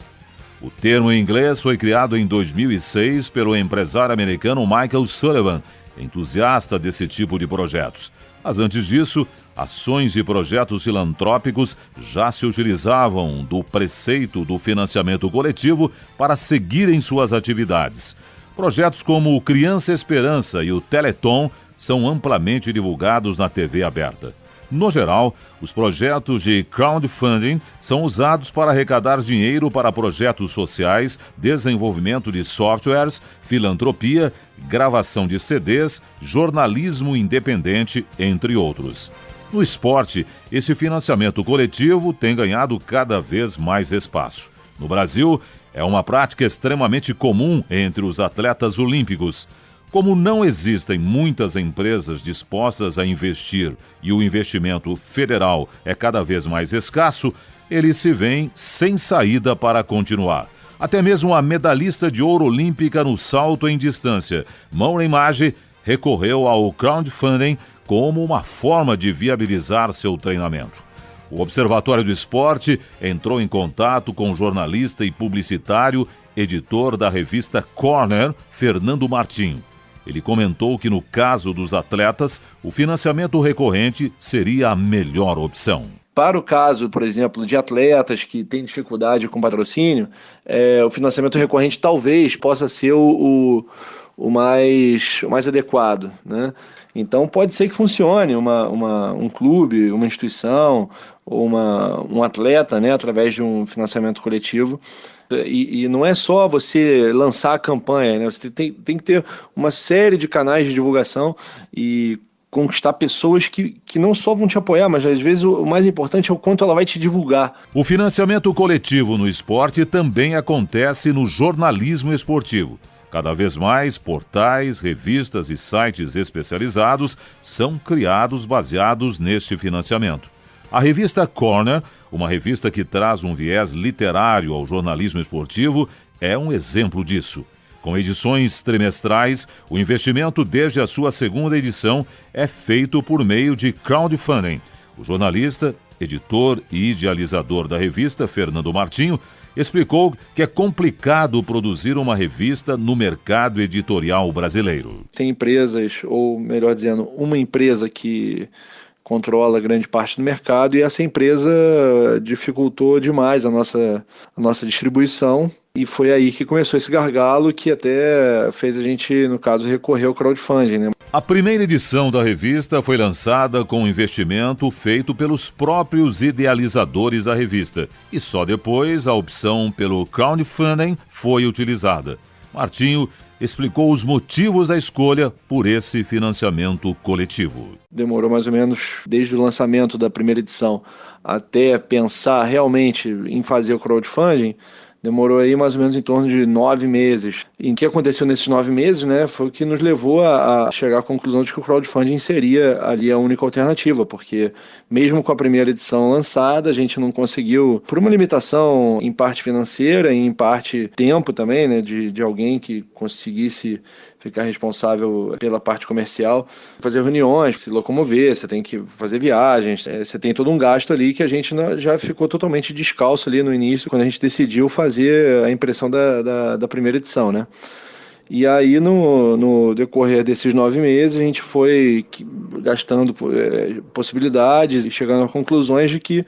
[SPEAKER 1] O termo em inglês foi criado em 2006 pelo empresário americano Michael Sullivan, entusiasta desse tipo de projetos. Mas antes disso, ações e projetos filantrópicos já se utilizavam do preceito do financiamento coletivo para seguirem suas atividades. Projetos como o Criança Esperança e o Teleton são amplamente divulgados na TV aberta. No geral, os projetos de crowdfunding são usados para arrecadar dinheiro para projetos sociais, desenvolvimento de softwares, filantropia, gravação de CDs, jornalismo independente, entre outros. No esporte, esse financiamento coletivo tem ganhado cada vez mais espaço. No Brasil, é uma prática extremamente comum entre os atletas olímpicos. Como não existem muitas empresas dispostas a investir e o investimento federal é cada vez mais escasso, eles se veem sem saída para continuar. Até mesmo a medalhista de ouro olímpica no salto em distância, Maureen Maggi, recorreu ao crowdfunding como uma forma de viabilizar seu treinamento. O Observatório do Esporte entrou em contato com o jornalista e publicitário, editor da revista Corner, Fernando Martinho. Ele comentou que, no caso dos atletas, o financiamento recorrente seria a melhor opção.
[SPEAKER 7] Para o caso, por exemplo, de atletas que têm dificuldade com patrocínio, o financiamento recorrente talvez possa ser o mais adequado, né? Então pode ser que funcione um clube, uma instituição ou um atleta, né, através de um financiamento coletivo. E não é só você lançar a campanha, né? Você tem que ter uma série de canais de divulgação e conquistar pessoas que não só vão te apoiar, mas às vezes o mais importante é o quanto ela vai te divulgar.
[SPEAKER 1] O financiamento coletivo no esporte também acontece no jornalismo esportivo. Cada vez mais portais, revistas e sites especializados são criados baseados neste financiamento. A revista Corner, uma revista que traz um viés literário ao jornalismo esportivo, é um exemplo disso. Com edições trimestrais, o investimento desde a sua segunda edição é feito por meio de crowdfunding. O jornalista, editor e idealizador da revista, Fernando Martinho, explicou que é complicado produzir uma revista no mercado editorial brasileiro.
[SPEAKER 7] Tem empresas, ou melhor dizendo, uma empresa que controla grande parte do mercado e essa empresa dificultou demais a nossa distribuição. E foi aí que começou esse gargalo que até fez a gente, no caso, recorrer ao crowdfunding, né?
[SPEAKER 1] A primeira edição da revista foi lançada com um investimento feito pelos próprios idealizadores da revista. E só depois a opção pelo crowdfunding foi utilizada. Martinho explicou os motivos da escolha por esse financiamento coletivo.
[SPEAKER 7] Demorou mais ou menos desde o lançamento da primeira edição até pensar realmente em fazer o crowdfunding. Demorou aí mais ou menos em torno de 9 meses. E o que aconteceu nesses 9 meses, né, foi o que nos levou a chegar à conclusão de que o crowdfunding seria ali a única alternativa, porque mesmo com a primeira edição lançada, a gente não conseguiu, por uma limitação em parte financeira e em parte tempo também, né, de alguém que conseguisse ficar responsável pela parte comercial, fazer reuniões, se locomover, você tem que fazer viagens, você tem todo um gasto ali que a gente já ficou totalmente descalço ali no início, quando a gente decidiu fazer a impressão da primeira edição, né? E aí, no decorrer desses 9 meses, a gente foi gastando possibilidades e chegando a conclusões de que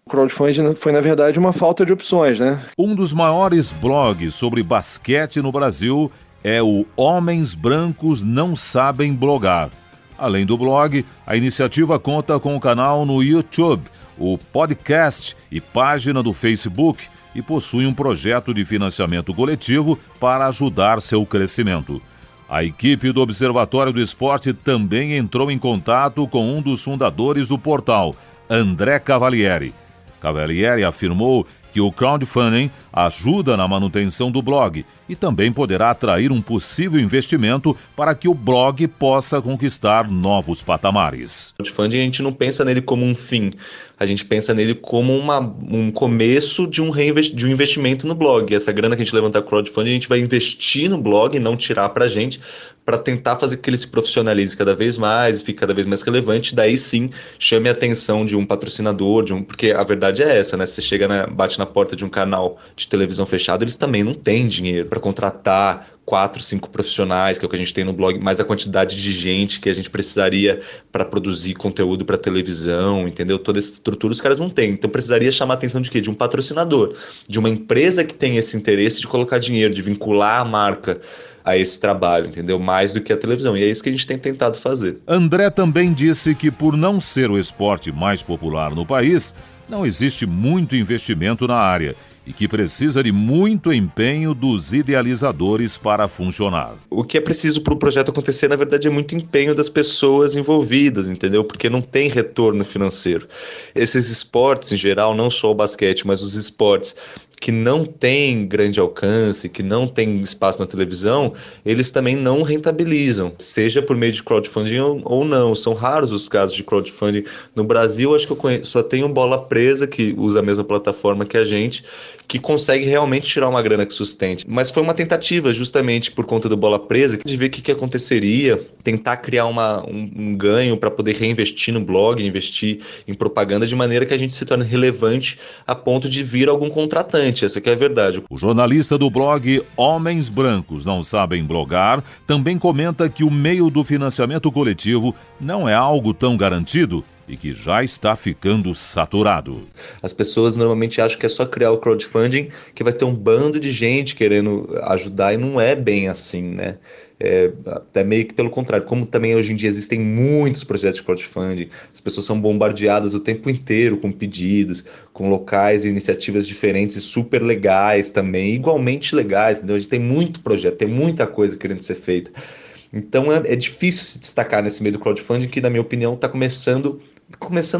[SPEAKER 7] o crowdfunding foi, na verdade, uma falta de opções, né?
[SPEAKER 1] Um dos maiores blogs sobre basquete no Brasil é o Homens Brancos Não Sabem Blogar. Além do blog, a iniciativa conta com um canal no YouTube, o podcast e página do Facebook e possui um projeto de financiamento coletivo para ajudar seu crescimento. A equipe do Observatório do Esporte também entrou em contato com um dos fundadores do portal, André Cavalieri. Cavalieri afirmou que o crowdfunding ajuda na manutenção do blog e também poderá atrair um possível investimento para que o blog possa conquistar novos patamares.
[SPEAKER 8] O crowdfunding, a gente não pensa nele como um fim, a gente pensa nele como um começo de um investimento no blog. Essa grana que a gente levantar com o crowdfunding, a gente vai investir no blog e não tirar para a gente, para tentar fazer com que ele se profissionalize cada vez mais, fique cada vez mais relevante, daí sim chame a atenção de um patrocinador, porque a verdade é essa, né? Você chega, bate na porta de um canal de televisão fechado, eles também não têm dinheiro para contratar 4, 5 profissionais, que é o que a gente tem no blog, mais a quantidade de gente que a gente precisaria para produzir conteúdo para televisão, entendeu? Toda essa estrutura os caras não têm. Então precisaria chamar a atenção de quê? De um patrocinador, de uma empresa que tem esse interesse de colocar dinheiro, de vincular a marca a esse trabalho, entendeu? Mais do que a televisão. E é isso que a gente tem tentado fazer.
[SPEAKER 1] André também disse que, por não ser o esporte mais popular no país, não existe muito investimento na área e que precisa de muito empenho dos idealizadores para funcionar.
[SPEAKER 8] O que é preciso para o projeto acontecer, na verdade, é muito empenho das pessoas envolvidas, entendeu? Porque não tem retorno financeiro. Esses esportes, em geral, não só o basquete, mas os esportes que não tem grande alcance, que não tem espaço na televisão, eles também não rentabilizam, seja por meio de crowdfunding ou não. São raros os casos de crowdfunding. No Brasil, acho que só tem um Bola Presa, que usa a mesma plataforma que a gente, que consegue realmente tirar uma grana que sustente. Mas foi uma tentativa, justamente por conta do Bola Presa, de ver o que aconteceria, tentar criar um ganho para poder reinvestir no blog, investir em propaganda, de maneira que a gente se torne relevante a ponto de vir algum contratante. Essa que é a verdade.
[SPEAKER 1] O jornalista do blog Homens Brancos Não Sabem Blogar também comenta que o meio do financiamento coletivo não é algo tão garantido e que já está ficando saturado.
[SPEAKER 8] As pessoas normalmente acham que é só criar o crowdfunding que vai ter um bando de gente querendo ajudar, e não é bem assim, né? Até meio que pelo contrário. Como também hoje em dia existem muitos projetos de crowdfunding, as pessoas são bombardeadas o tempo inteiro com pedidos, com locais e iniciativas diferentes e super legais também, igualmente legais, entendeu? A gente tem muito projeto, tem muita coisa querendo ser feita. Então é difícil se destacar nesse meio do crowdfunding, que na minha opinião está começando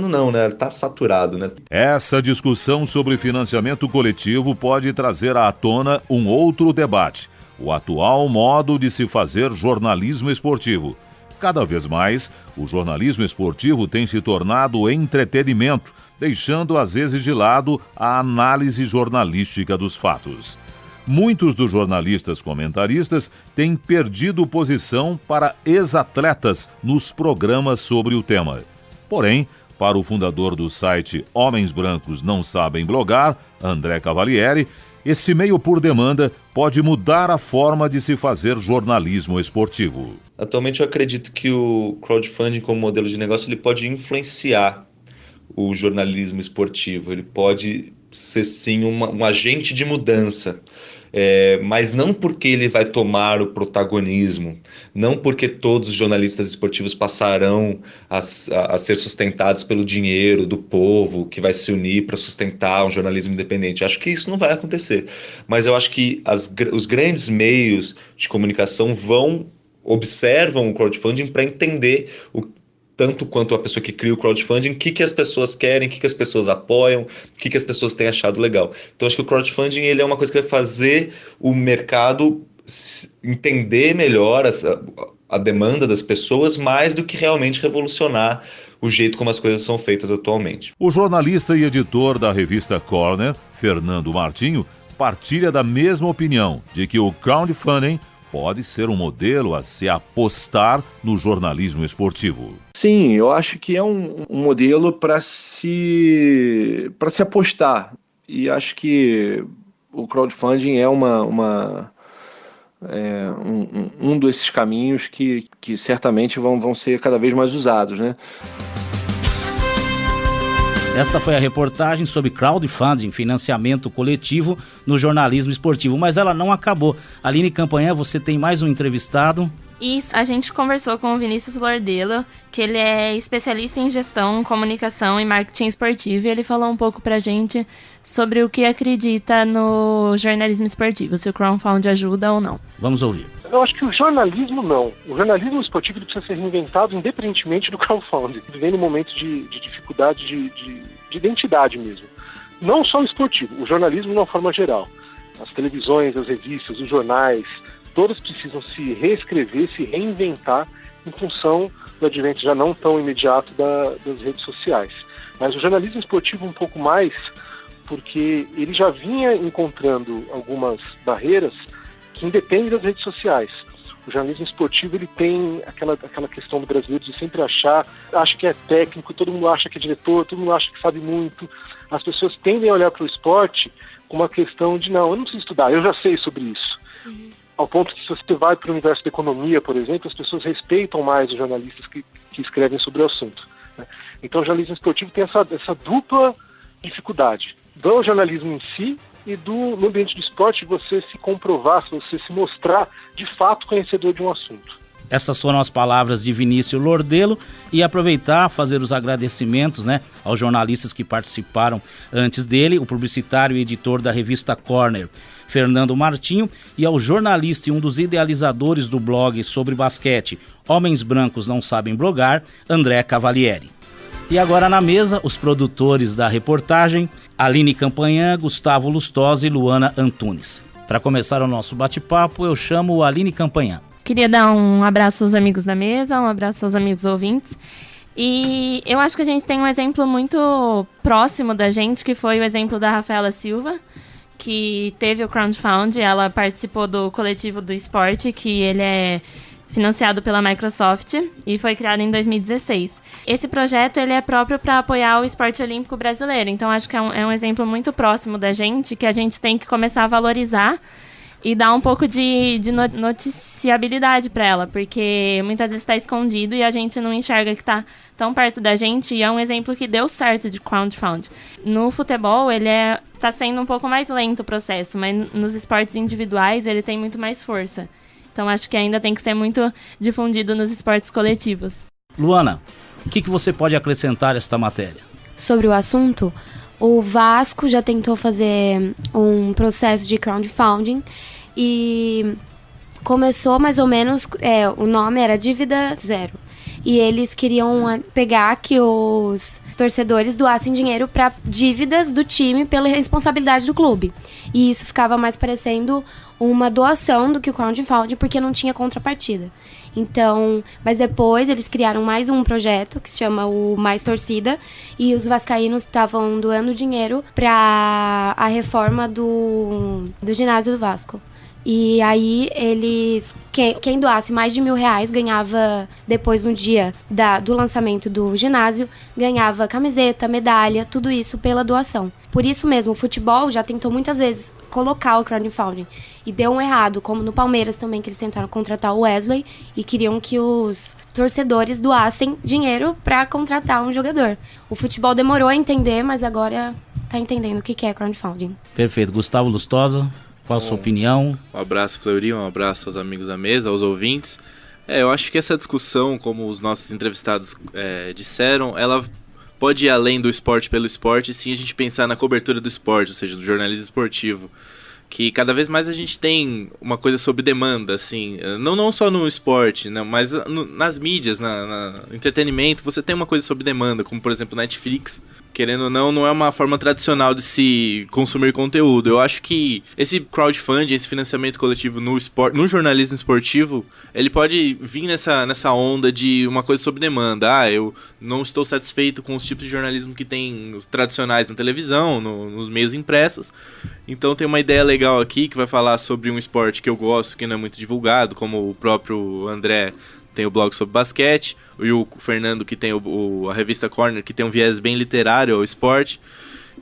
[SPEAKER 8] não, né? Está saturado, né?
[SPEAKER 1] Essa discussão sobre financiamento coletivo pode trazer à tona um outro debate: o atual modo de se fazer jornalismo esportivo. Cada vez mais, o jornalismo esportivo tem se tornado entretenimento, deixando às vezes de lado a análise jornalística dos fatos. Muitos dos jornalistas comentaristas têm perdido posição para ex-atletas nos programas sobre o tema. Porém, para o fundador do site Homens Brancos Não Sabem Blogar, André Cavalieri, esse meio por demanda pode mudar a forma de se fazer jornalismo esportivo.
[SPEAKER 8] Atualmente eu acredito que o crowdfunding como modelo de negócio ele pode influenciar o jornalismo esportivo, ele pode ser sim um agente de mudança. Mas não porque ele vai tomar o protagonismo, não porque todos os jornalistas esportivos passarão a ser sustentados pelo dinheiro do povo que vai se unir para sustentar um jornalismo independente. Acho que isso não vai acontecer, mas eu acho que os grandes meios de comunicação observam o crowdfunding para entender tanto quanto a pessoa que cria o crowdfunding, o que as pessoas querem, o que as pessoas apoiam, o que as pessoas têm achado legal. Então, acho que o crowdfunding ele é uma coisa que vai fazer o mercado entender melhor a demanda das pessoas, mais do que realmente revolucionar o jeito como as coisas são feitas atualmente.
[SPEAKER 1] O jornalista e editor da revista Corner, Fernando Martinho, partilha da mesma opinião de que o crowdfunding pode ser um modelo a se apostar no jornalismo esportivo.
[SPEAKER 7] Sim, eu acho que é um modelo para se apostar. E acho que o crowdfunding é um desses caminhos que certamente vão ser cada vez mais usados, né?
[SPEAKER 2] Esta foi a reportagem sobre crowdfunding, financiamento coletivo no jornalismo esportivo. Mas ela não acabou. Aline Campanhã, você tem mais um entrevistado.
[SPEAKER 9] Isso, a gente conversou com o Vinícius Lordelo, que ele é especialista em gestão, comunicação e marketing esportivo, e ele falou um pouco pra gente sobre o que acredita no jornalismo esportivo, se o crowdfunding ajuda ou não.
[SPEAKER 2] Vamos ouvir.
[SPEAKER 10] Eu acho que o jornalismo não. O jornalismo esportivo ele precisa ser reinventado independentemente do crowdfunding. Vivendo um momento de dificuldade de identidade mesmo. Não só o esportivo, o jornalismo de uma forma geral. As televisões, as revistas, os jornais, todas precisam se reescrever, se reinventar em função do advento já não tão imediato das redes sociais. Mas o jornalismo esportivo um pouco mais, porque ele já vinha encontrando algumas barreiras que independem das redes sociais. O jornalismo esportivo ele tem aquela questão do brasileiro de sempre acha que é técnico, todo mundo acha que é diretor, todo mundo acha que sabe muito. As pessoas tendem a olhar para o esporte com uma questão de não, eu não preciso estudar, eu já sei sobre isso. Ao ponto que se você vai para o universo da economia, por exemplo, as pessoas respeitam mais os jornalistas que escrevem sobre o assunto, né? Então o jornalismo esportivo tem essa dupla dificuldade do jornalismo em si e no ambiente do esporte você se comprovar, você se mostrar de fato conhecedor de um assunto.
[SPEAKER 2] Essas foram as palavras de Vinícius Lordelo e aproveitar, fazer os agradecimentos, né, aos jornalistas que participaram antes dele, o publicitário e editor da revista Corner, Fernando Martinho, e ao jornalista e um dos idealizadores do blog sobre basquete, Homens Brancos Não Sabem Blogar, André Cavalieri. E agora na mesa, os produtores da reportagem, Aline Campanhã, Gustavo Lustosa e Luana Antunes. Para começar o nosso bate-papo, eu chamo Aline Campanhã.
[SPEAKER 9] Queria dar um abraço aos amigos da mesa, um abraço aos amigos ouvintes. E eu acho que a gente tem um exemplo muito próximo da gente, que foi o exemplo da Rafaela Silva, que teve o crowdfunding. Ela participou do coletivo do esporte, que ele é financiado pela Microsoft e foi criado em 2016. Esse projeto ele é próprio para apoiar o esporte olímpico brasileiro, então acho que é um exemplo muito próximo da gente, que a gente tem que começar a valorizar e dar um pouco de noticiabilidade para ela, porque muitas vezes está escondido e a gente não enxerga que está tão perto da gente, e é um exemplo que deu certo de crowdfunding. No futebol, ele está sendo um pouco mais lento o processo, mas nos esportes individuais ele tem muito mais força. Então acho que ainda tem que ser muito difundido nos esportes coletivos.
[SPEAKER 2] Luana, o que você pode acrescentar a esta matéria?
[SPEAKER 11] Sobre o assunto, o Vasco já tentou fazer um processo de crowdfunding e começou mais ou menos, o nome era Dívida Zero. E eles queriam pegar que os torcedores doassem dinheiro para dívidas do time pela responsabilidade do clube. E isso ficava mais parecendo uma doação do que o crowdfunding, porque não tinha contrapartida. Então, mas depois eles criaram mais um projeto que se chama o Mais Torcida, e os vascaínos estavam doando dinheiro para a reforma do ginásio do Vasco. E aí quem doasse mais de R$1.000 ganhava, depois no dia do lançamento do ginásio, ganhava camiseta, medalha, tudo isso pela doação. Por isso mesmo, o futebol já tentou muitas vezes colocar o crowdfunding e deu um errado, como no Palmeiras também, que eles tentaram contratar o Wesley e queriam que os torcedores doassem dinheiro para contratar um jogador. O futebol demorou a entender, mas agora está entendendo o que é crowdfunding.
[SPEAKER 2] Perfeito. Gustavo Lustosa, qual a sua opinião?
[SPEAKER 12] Um abraço, Fleury, um abraço aos amigos da mesa, aos ouvintes. Eu acho que essa discussão, como os nossos entrevistados disseram, ela pode ir além do esporte pelo esporte, sim a gente pensar na cobertura do esporte, ou seja, do jornalismo esportivo, que cada vez mais a gente tem uma coisa sob demanda, assim, não só no esporte, né, mas nas mídias, no entretenimento, você tem uma coisa sob demanda, como por exemplo Netflix. Querendo ou não é uma forma tradicional de se consumir conteúdo. Eu acho que esse crowdfunding, esse financiamento coletivo no jornalismo esportivo, ele pode vir nessa onda de uma coisa sob demanda. Eu não estou satisfeito com os tipos de jornalismo que tem os tradicionais na televisão, nos meios impressos. Então tem uma ideia legal aqui que vai falar sobre um esporte que eu gosto, que não é muito divulgado, como o próprio André tem o blog sobre basquete, e o Fernando que tem a revista Corner, que tem um viés bem literário ao esporte.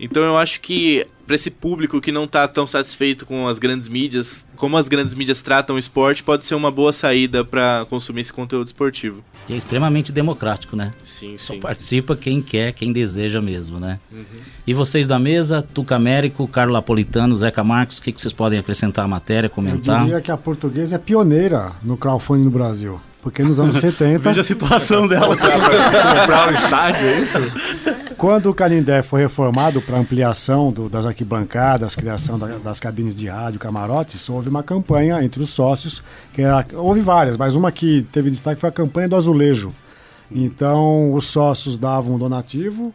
[SPEAKER 12] Então eu acho que para esse público que não está tão satisfeito com as grandes mídias, como as grandes mídias tratam o esporte, pode ser uma boa saída para consumir esse conteúdo esportivo.
[SPEAKER 2] E é extremamente democrático, né?
[SPEAKER 12] Sim.
[SPEAKER 2] Só participa quem quer, quem deseja mesmo, né? Uhum. E vocês da mesa, Tuca Américo, Carlos Napolitano, Zeca Marcos, o que vocês podem acrescentar à matéria, comentar?
[SPEAKER 5] Eu diria que a Portuguesa é pioneira no crowdfunding no Brasil. Porque nos anos 70...
[SPEAKER 3] Veja a situação dela.
[SPEAKER 4] Comprar um estádio, é isso?
[SPEAKER 5] Quando o Canindé foi reformado para ampliação das arquibancadas, criação das cabines de rádio, camarotes, houve uma campanha entre os sócios, houve várias, mas uma que teve destaque foi a campanha do azulejo. Então, os sócios davam um donativo,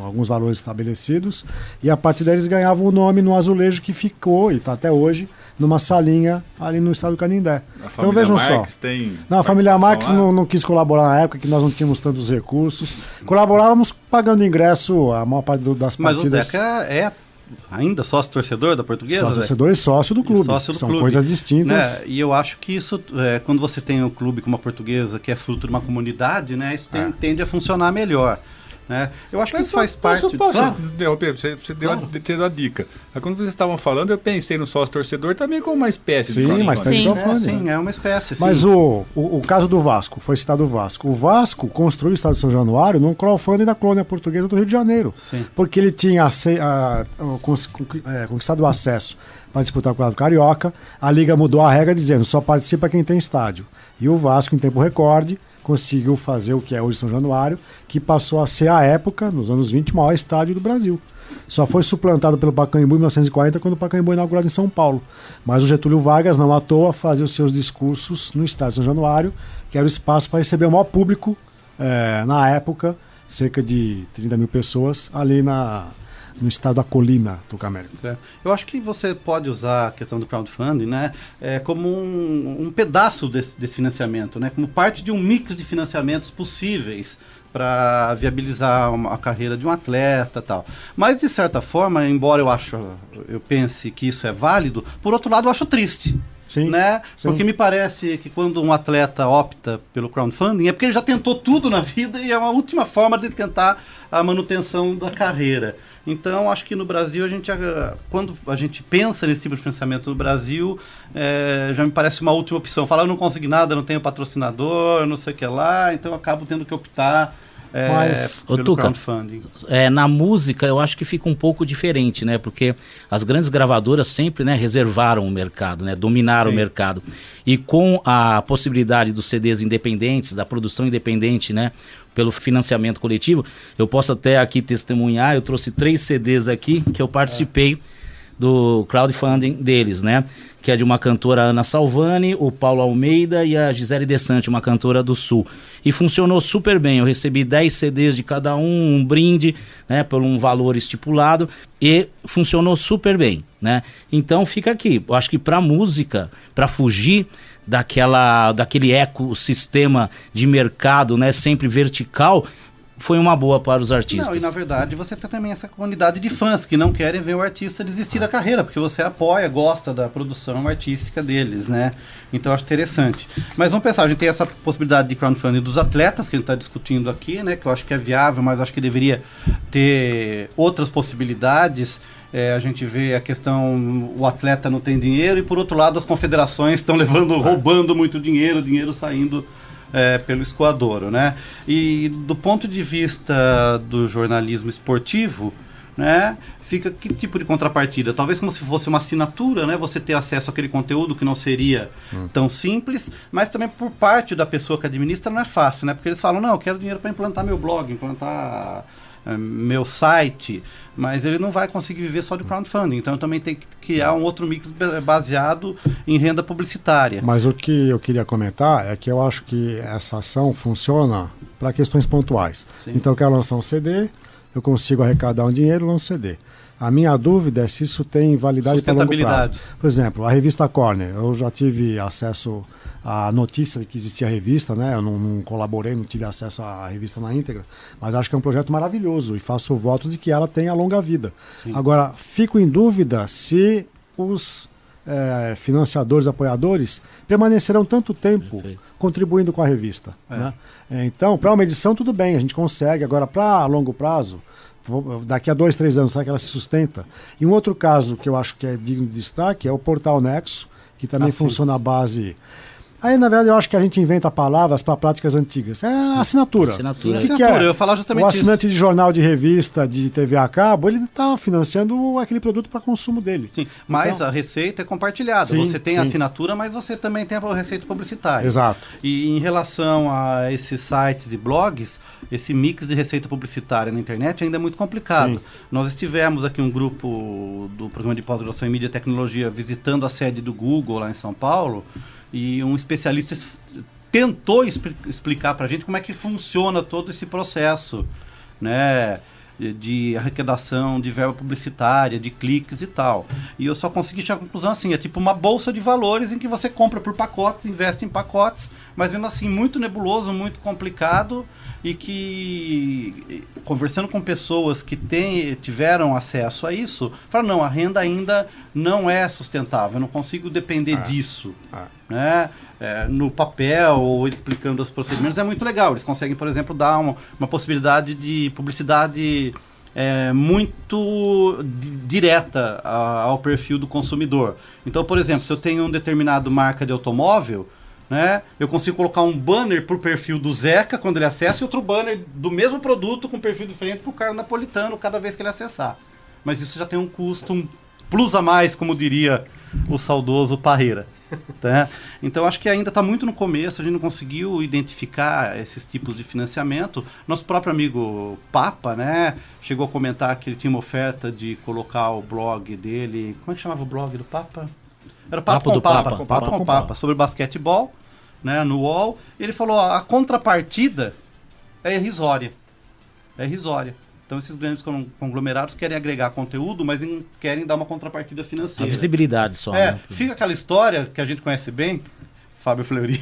[SPEAKER 5] alguns valores estabelecidos, e a partir daí eles ganhavam o nome no azulejo que ficou, e está até hoje, numa salinha ali no estado do Canindé.
[SPEAKER 4] Então vejam só.
[SPEAKER 5] A família Marques não quis colaborar na época, que nós não tínhamos tantos recursos. Colaborávamos pagando ingresso, a maior parte das partidas.
[SPEAKER 3] Mas o Zeca é ainda sócio-torcedor da Portuguesa?
[SPEAKER 5] Sócio-torcedor e sócio do clube. São coisas distintas.
[SPEAKER 3] Né? E eu acho que isso, quando você tem um clube como a Portuguesa, que é fruto de uma comunidade, né, isso tende a funcionar melhor. Né? Eu acho que isso faz parte...
[SPEAKER 4] Claro. Você deu a dica. Mas quando vocês estavam falando, eu pensei no sócio-torcedor também como uma espécie de crowdfunding.
[SPEAKER 5] Mas está de crowdfunding.
[SPEAKER 3] Sim, é uma espécie. Sim.
[SPEAKER 5] Mas o caso do Vasco, foi citado o Vasco. O Vasco construiu o estado de São Januário num crowdfunding da colônia portuguesa do Rio de Janeiro.
[SPEAKER 3] Sim.
[SPEAKER 5] Porque ele tinha conquistado o acesso para disputar o quadro carioca. A Liga mudou a regra dizendo só participa quem tem estádio. E o Vasco, em tempo recorde, conseguiu fazer o que é hoje São Januário, que passou a ser, à época, nos anos 20, o maior estádio do Brasil. Só foi suplantado pelo Pacaembu em 1940, quando o Pacaembu foi inaugurado em São Paulo. Mas o Getúlio Vargas, não à toa, fazia os seus discursos no estádio São Januário, que era o espaço para receber o maior público, na época, cerca de 30 mil pessoas, ali no estado da colina, Tucamérico.
[SPEAKER 3] Eu acho que você pode usar a questão do crowdfunding, né, como um pedaço desse financiamento, né, como parte de um mix de financiamentos possíveis para viabilizar a carreira de um atleta e tal. Mas, de certa forma, embora eu pense que isso é válido, por outro lado, eu acho triste.
[SPEAKER 5] Sim,
[SPEAKER 3] né?
[SPEAKER 5] sim.
[SPEAKER 3] Porque me parece que quando um atleta opta pelo crowdfunding é porque ele já tentou tudo na vida e é uma última forma de tentar a manutenção da carreira. Então, acho que no Brasil, quando a gente pensa nesse tipo de financiamento no Brasil, já me parece uma última opção. Falar, eu não consegui nada, não tenho patrocinador, não sei o que lá, então eu acabo tendo que optar pelo
[SPEAKER 2] Tuca,
[SPEAKER 3] crowdfunding.
[SPEAKER 2] Na música eu acho que fica um pouco diferente, né? Porque as grandes gravadoras sempre, né, reservaram o mercado, né? Dominaram o mercado. E com a possibilidade dos CDs independentes, da produção independente, né? Pelo financiamento coletivo, eu posso até aqui testemunhar, eu trouxe 3 CDs aqui que eu participei do crowdfunding deles, né? Que é de uma cantora, Ana Salvani, o Paulo Almeida e a Gisele Desante, uma cantora do Sul. E funcionou super bem, eu recebi 10 CDs de cada um brinde, né, por um valor estipulado, e funcionou super bem, né? Então fica aqui, eu acho que pra música, pra fugir daquele ecossistema de mercado, né, sempre vertical, foi uma boa para os artistas.
[SPEAKER 3] Não, e na verdade você tem também essa comunidade de fãs que não querem ver o artista desistir da carreira, porque você apoia, gosta da produção artística deles, né? Então eu acho interessante. Mas vamos pensar, a gente tem essa possibilidade de crowdfunding dos atletas, que a gente está discutindo aqui, né? Que eu acho que é viável, mas acho que deveria ter outras possibilidades. A gente vê a questão, o atleta não tem dinheiro, e por outro lado as confederações estão roubando muito dinheiro saindo pelo escoadouro, né? E do ponto de vista do jornalismo esportivo, né, fica que tipo de contrapartida? Talvez como se fosse uma assinatura, né? Você ter acesso àquele conteúdo que não seria tão simples, mas também por parte da pessoa que administra não é fácil, né? Porque eles falam, não, eu quero dinheiro para implantar meu blog, implantar meu site, mas ele não vai conseguir viver só de crowdfunding, então também tem que criar um outro mix baseado em renda publicitária.
[SPEAKER 5] Mas o que eu queria comentar é que eu acho que essa ação funciona para questões pontuais. Sim. Então eu quero lançar um CD, eu consigo arrecadar um dinheiro, lanço CD. A minha dúvida é se isso tem validade para longo prazo. Por exemplo, a revista Corner, eu já tive acesso à notícia de que existia a revista, né? Eu não colaborei, não tive acesso à revista na íntegra, mas acho que é um projeto maravilhoso e faço votos de que ela tenha longa vida. Sim. Agora, fico em dúvida se os financiadores, apoiadores permanecerão tanto tempo contribuindo com a revista. Né? Então, para uma edição tudo bem, a gente consegue. Agora, para longo prazo, daqui a 2, 3 anos, será que ela se sustenta? E um outro caso que eu acho que é digno de destaque é o Portal Nexo, que também funciona à base... Aí, na verdade, eu acho que a gente inventa palavras para práticas antigas. É assinatura.
[SPEAKER 2] Assinatura.
[SPEAKER 3] Eu ia falar justamente
[SPEAKER 5] o assinante de jornal, de revista, de TV a cabo, ele está financiando aquele produto para consumo dele.
[SPEAKER 3] Sim, mas então, a receita é compartilhada. Sim, você tem a assinatura, mas você também tem a receita publicitária.
[SPEAKER 5] Exato.
[SPEAKER 3] E em relação a esses sites e blogs, esse mix de receita publicitária na internet ainda é muito complicado. Sim. Nós estivemos aqui um grupo do programa de pós-graduação em mídia e tecnologia visitando a sede do Google lá em São Paulo, e um especialista tentou explicar para a gente como é que funciona todo esse processo, né, de arrecadação de verba publicitária, de cliques e tal. E eu só consegui chegar à conclusão assim, é tipo uma bolsa de valores em que você compra por pacotes, investe em pacotes, mas mesmo assim muito nebuloso, muito complicado, e que, conversando com pessoas que tiveram acesso a isso, falaram, não, a renda ainda não é sustentável, eu não consigo depender disso. Né? No papel, ou explicando os procedimentos, é muito legal. Eles conseguem, por exemplo, dar uma possibilidade de publicidade muito direta ao perfil do consumidor. Então, por exemplo, se eu tenho um determinado marca de automóvel, né, eu consigo colocar um banner para o perfil do Zeca quando ele acessa e outro banner do mesmo produto com perfil diferente para o cara napolitano cada vez que ele acessar. Mas isso já tem um custo, um plus a mais, como diria o saudoso Parreira. Tá? Então acho que ainda está muito no começo, a gente não conseguiu identificar esses tipos de financiamento. Nosso próprio amigo Papa, né, chegou a comentar que ele tinha uma oferta de colocar o blog dele. Como é que chamava o blog do Papa? Era Papo com Papa, sobre basquetebol, né, no UOL. Ele falou, a contrapartida é irrisória. Então esses grandes conglomerados querem agregar conteúdo, mas não querem dar uma contrapartida financeira.
[SPEAKER 2] A visibilidade só. Né?
[SPEAKER 3] Fica aquela história que a gente conhece bem, Fábio Fleury,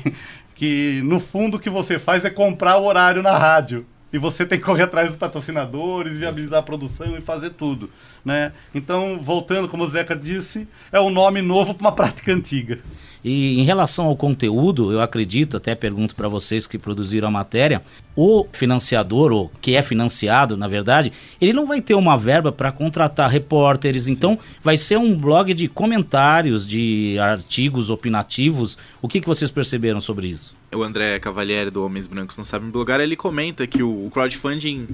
[SPEAKER 3] que no fundo o que você faz é comprar o horário na rádio. E você tem que correr atrás dos patrocinadores, viabilizar a produção e fazer tudo, né? Então, voltando, como o Zeca disse, é um nome novo para uma prática antiga.
[SPEAKER 2] E em relação ao conteúdo, eu acredito, até pergunto para vocês que produziram a matéria, o financiador, ou que é financiado, na verdade, ele não vai ter uma verba para contratar repórteres, então vai ser um blog de comentários, de artigos opinativos. O que vocês perceberam sobre isso?
[SPEAKER 12] O André Cavalieri, do Homens Brancos Não Sabem Blogar, ele comenta que o crowdfunding,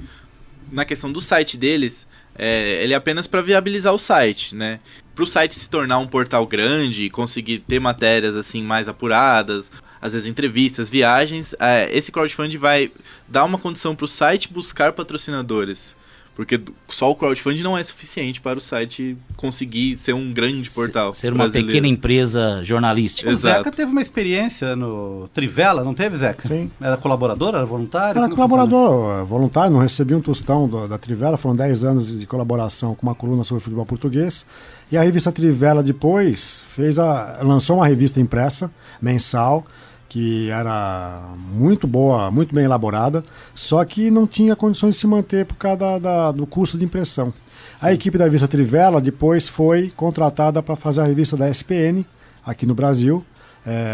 [SPEAKER 12] na questão do site deles, ele é apenas para viabilizar o site, né? Para o site se tornar um portal grande, conseguir ter matérias assim mais apuradas, às vezes entrevistas, viagens, esse crowdfunding vai dar uma condição para o site buscar patrocinadores. Porque só o crowdfunding não é suficiente para o site conseguir ser um grande portal.
[SPEAKER 2] Ser uma pequena empresa jornalística.
[SPEAKER 3] O Zeca teve uma experiência no Trivela, não teve, Zeca?
[SPEAKER 5] Sim.
[SPEAKER 3] Era colaborador, era voluntário?
[SPEAKER 5] Era colaborador, voluntário, não recebia um tostão da Trivela, foram 10 anos de colaboração com uma coluna sobre futebol português. E a revista Trivela depois lançou uma revista impressa, mensal, que era muito boa, muito bem elaborada, só que não tinha condições de se manter por causa do custo de impressão. A equipe da revista Trivela depois foi contratada para fazer a revista da SPN, aqui no Brasil.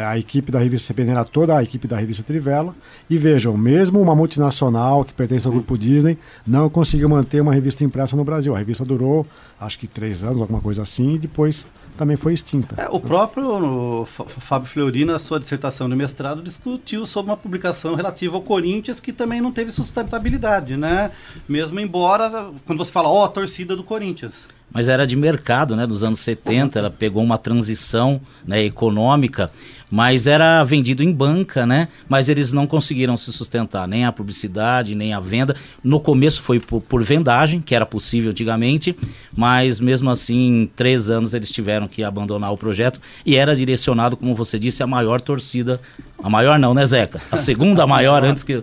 [SPEAKER 5] A equipe da revista SPN era toda a equipe da revista Trivela. E vejam, mesmo uma multinacional que pertence ao grupo Disney não conseguiu manter uma revista impressa no Brasil. A revista durou, acho que 3 anos, alguma coisa assim, e depois também foi extinta.
[SPEAKER 3] O próprio Fábio Fleury, na sua dissertação de mestrado, discutiu sobre uma publicação relativa ao Corinthians que também não teve sustentabilidade, né? Mesmo embora, quando você fala, a torcida do Corinthians.
[SPEAKER 2] Mas era de mercado, né? Dos anos 70, ela pegou uma transição, né, econômica, mas era vendido em banca, né? Mas eles não conseguiram se sustentar, nem a publicidade, nem a venda. No começo foi por vendagem, que era possível antigamente, mas mesmo assim, em 3 anos eles tiveram que abandonar o projeto e era direcionado, como você disse, a maior torcida. A maior não, né, Zeca? A segunda maior, antes que...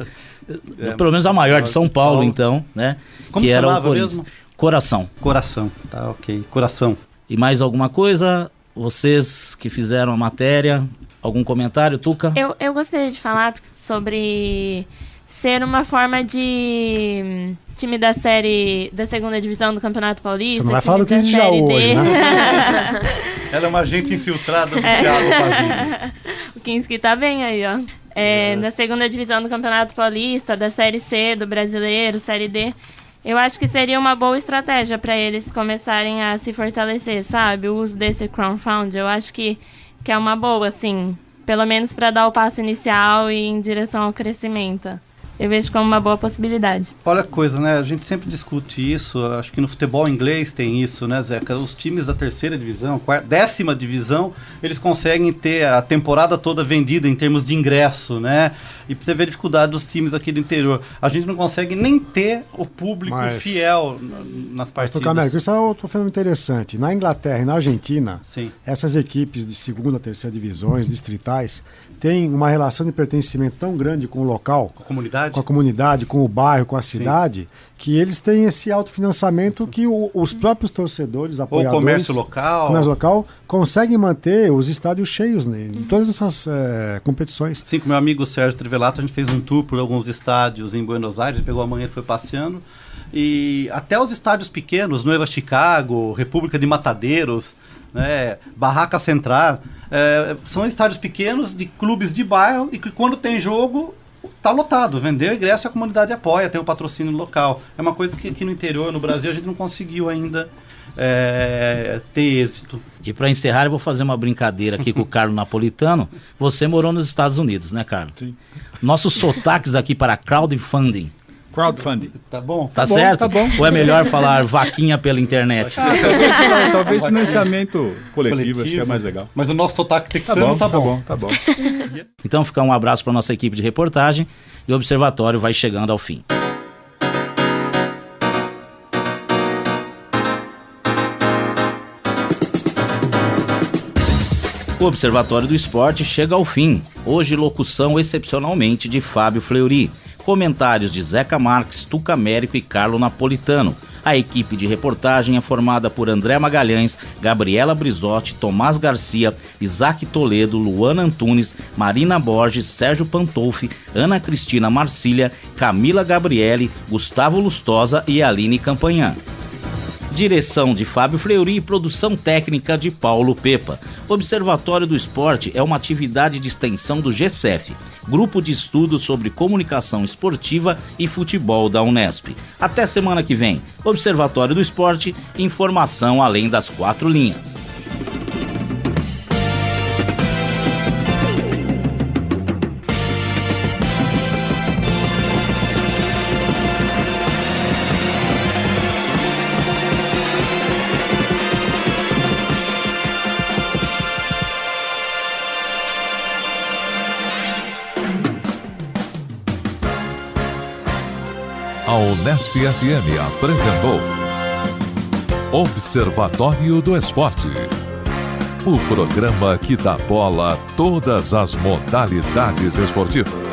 [SPEAKER 2] pelo menos a maior de São Paulo, então, né?
[SPEAKER 3] Como
[SPEAKER 2] que era o
[SPEAKER 3] chamava
[SPEAKER 2] Corinthians.
[SPEAKER 3] mesmo?
[SPEAKER 2] Coração.
[SPEAKER 3] Coração, tá ok. Coração.
[SPEAKER 2] E mais alguma coisa? Vocês que fizeram a matéria, algum comentário, Tuca?
[SPEAKER 9] Eu gostaria de falar sobre ser uma forma de time da segunda divisão do Campeonato Paulista.
[SPEAKER 5] Você não vai falar do 15 de Jaú hoje, né?
[SPEAKER 3] Ela é uma agente infiltrada do Thiago Pavini.
[SPEAKER 9] O Kinski tá bem aí, ó. Da segunda divisão do Campeonato Paulista, da Série C, do Brasileiro, Série D. Eu acho que seria uma boa estratégia para eles começarem a se fortalecer, sabe? O uso desse crowdfunding, eu acho que é uma boa, assim. Pelo menos para dar o passo inicial e em direção ao crescimento. Eu vejo como uma boa possibilidade.
[SPEAKER 3] Olha a coisa, né? A gente sempre discute isso. Acho que no futebol inglês tem isso, né, Zeca? Os times da 3ª divisão, 10ª divisão, eles conseguem ter a temporada toda vendida em termos de ingresso, né? E você vê a dificuldade dos times aqui do interior. A gente não consegue nem ter o público fiel nas partidas.
[SPEAKER 5] Mas, isso é outro fenômeno interessante. Na Inglaterra e na Argentina,
[SPEAKER 3] sim,
[SPEAKER 5] essas equipes de 2ª, 3ª divisões, distritais, têm uma relação de pertencimento tão grande com o local,
[SPEAKER 3] com a
[SPEAKER 5] comunidade, com o bairro, com a cidade, sim, que eles têm esse autofinanciamento que os próprios torcedores, apoiadores...
[SPEAKER 3] Ou comércio local,
[SPEAKER 5] conseguem manter os estádios cheios, né, em todas essas competições.
[SPEAKER 3] Sim, com meu amigo Sérgio Trivelato, a gente fez um tour por alguns estádios em Buenos Aires, pegou a manhã e foi passeando, e até os estádios pequenos, Nueva Chicago, República de Matadeiros, né, Barraca Central, são estádios pequenos de clubes de bairro e que quando tem jogo... Tá lotado, vendeu ingresso e a comunidade apoia, tem um patrocínio local. É uma coisa que aqui no interior, no Brasil, a gente não conseguiu ainda ter êxito.
[SPEAKER 2] E para encerrar, eu vou fazer uma brincadeira aqui com o Carlos Napolitano. Você morou nos Estados Unidos, né, Carlos?
[SPEAKER 4] Sim.
[SPEAKER 2] Nossos sotaques aqui para crowdfunding.
[SPEAKER 4] Crowdfunding.
[SPEAKER 3] Tá bom?
[SPEAKER 2] Tá certo?
[SPEAKER 4] Tá bom.
[SPEAKER 2] Ou é melhor falar vaquinha pela internet?
[SPEAKER 4] Talvez financiamento coletivo, acho que é mais legal.
[SPEAKER 3] Mas o nosso sotaque texano tá bom.
[SPEAKER 2] Então fica um abraço para nossa equipe de reportagem e o Observatório vai chegando ao fim. O Observatório do Esporte chega ao fim. Hoje, locução excepcionalmente de Fábio Fleury. Comentários de Zeca Marques, Tuca Américo e Carlo Napolitano. A equipe de reportagem é formada por André Magalhães, Gabriela Brizotti, Tomás Garcia, Isaac Toledo, Luana Antunes, Marina Borges, Sérgio Pantolfi, Ana Cristina Marcília, Camila Gabriele, Gustavo Lustosa e Aline Campanhã. Direção de Fábio Fleury e produção técnica de Paulo Pepa. Observatório do Esporte é uma atividade de extensão do GCEF, Grupo de Estudos sobre Comunicação Esportiva e Futebol da Unesp. Até semana que vem. Observatório do Esporte, informação além das 4 linhas.
[SPEAKER 1] A Unesp FM apresentou Observatório do Esporte, o programa que dá bola a todas as modalidades esportivas.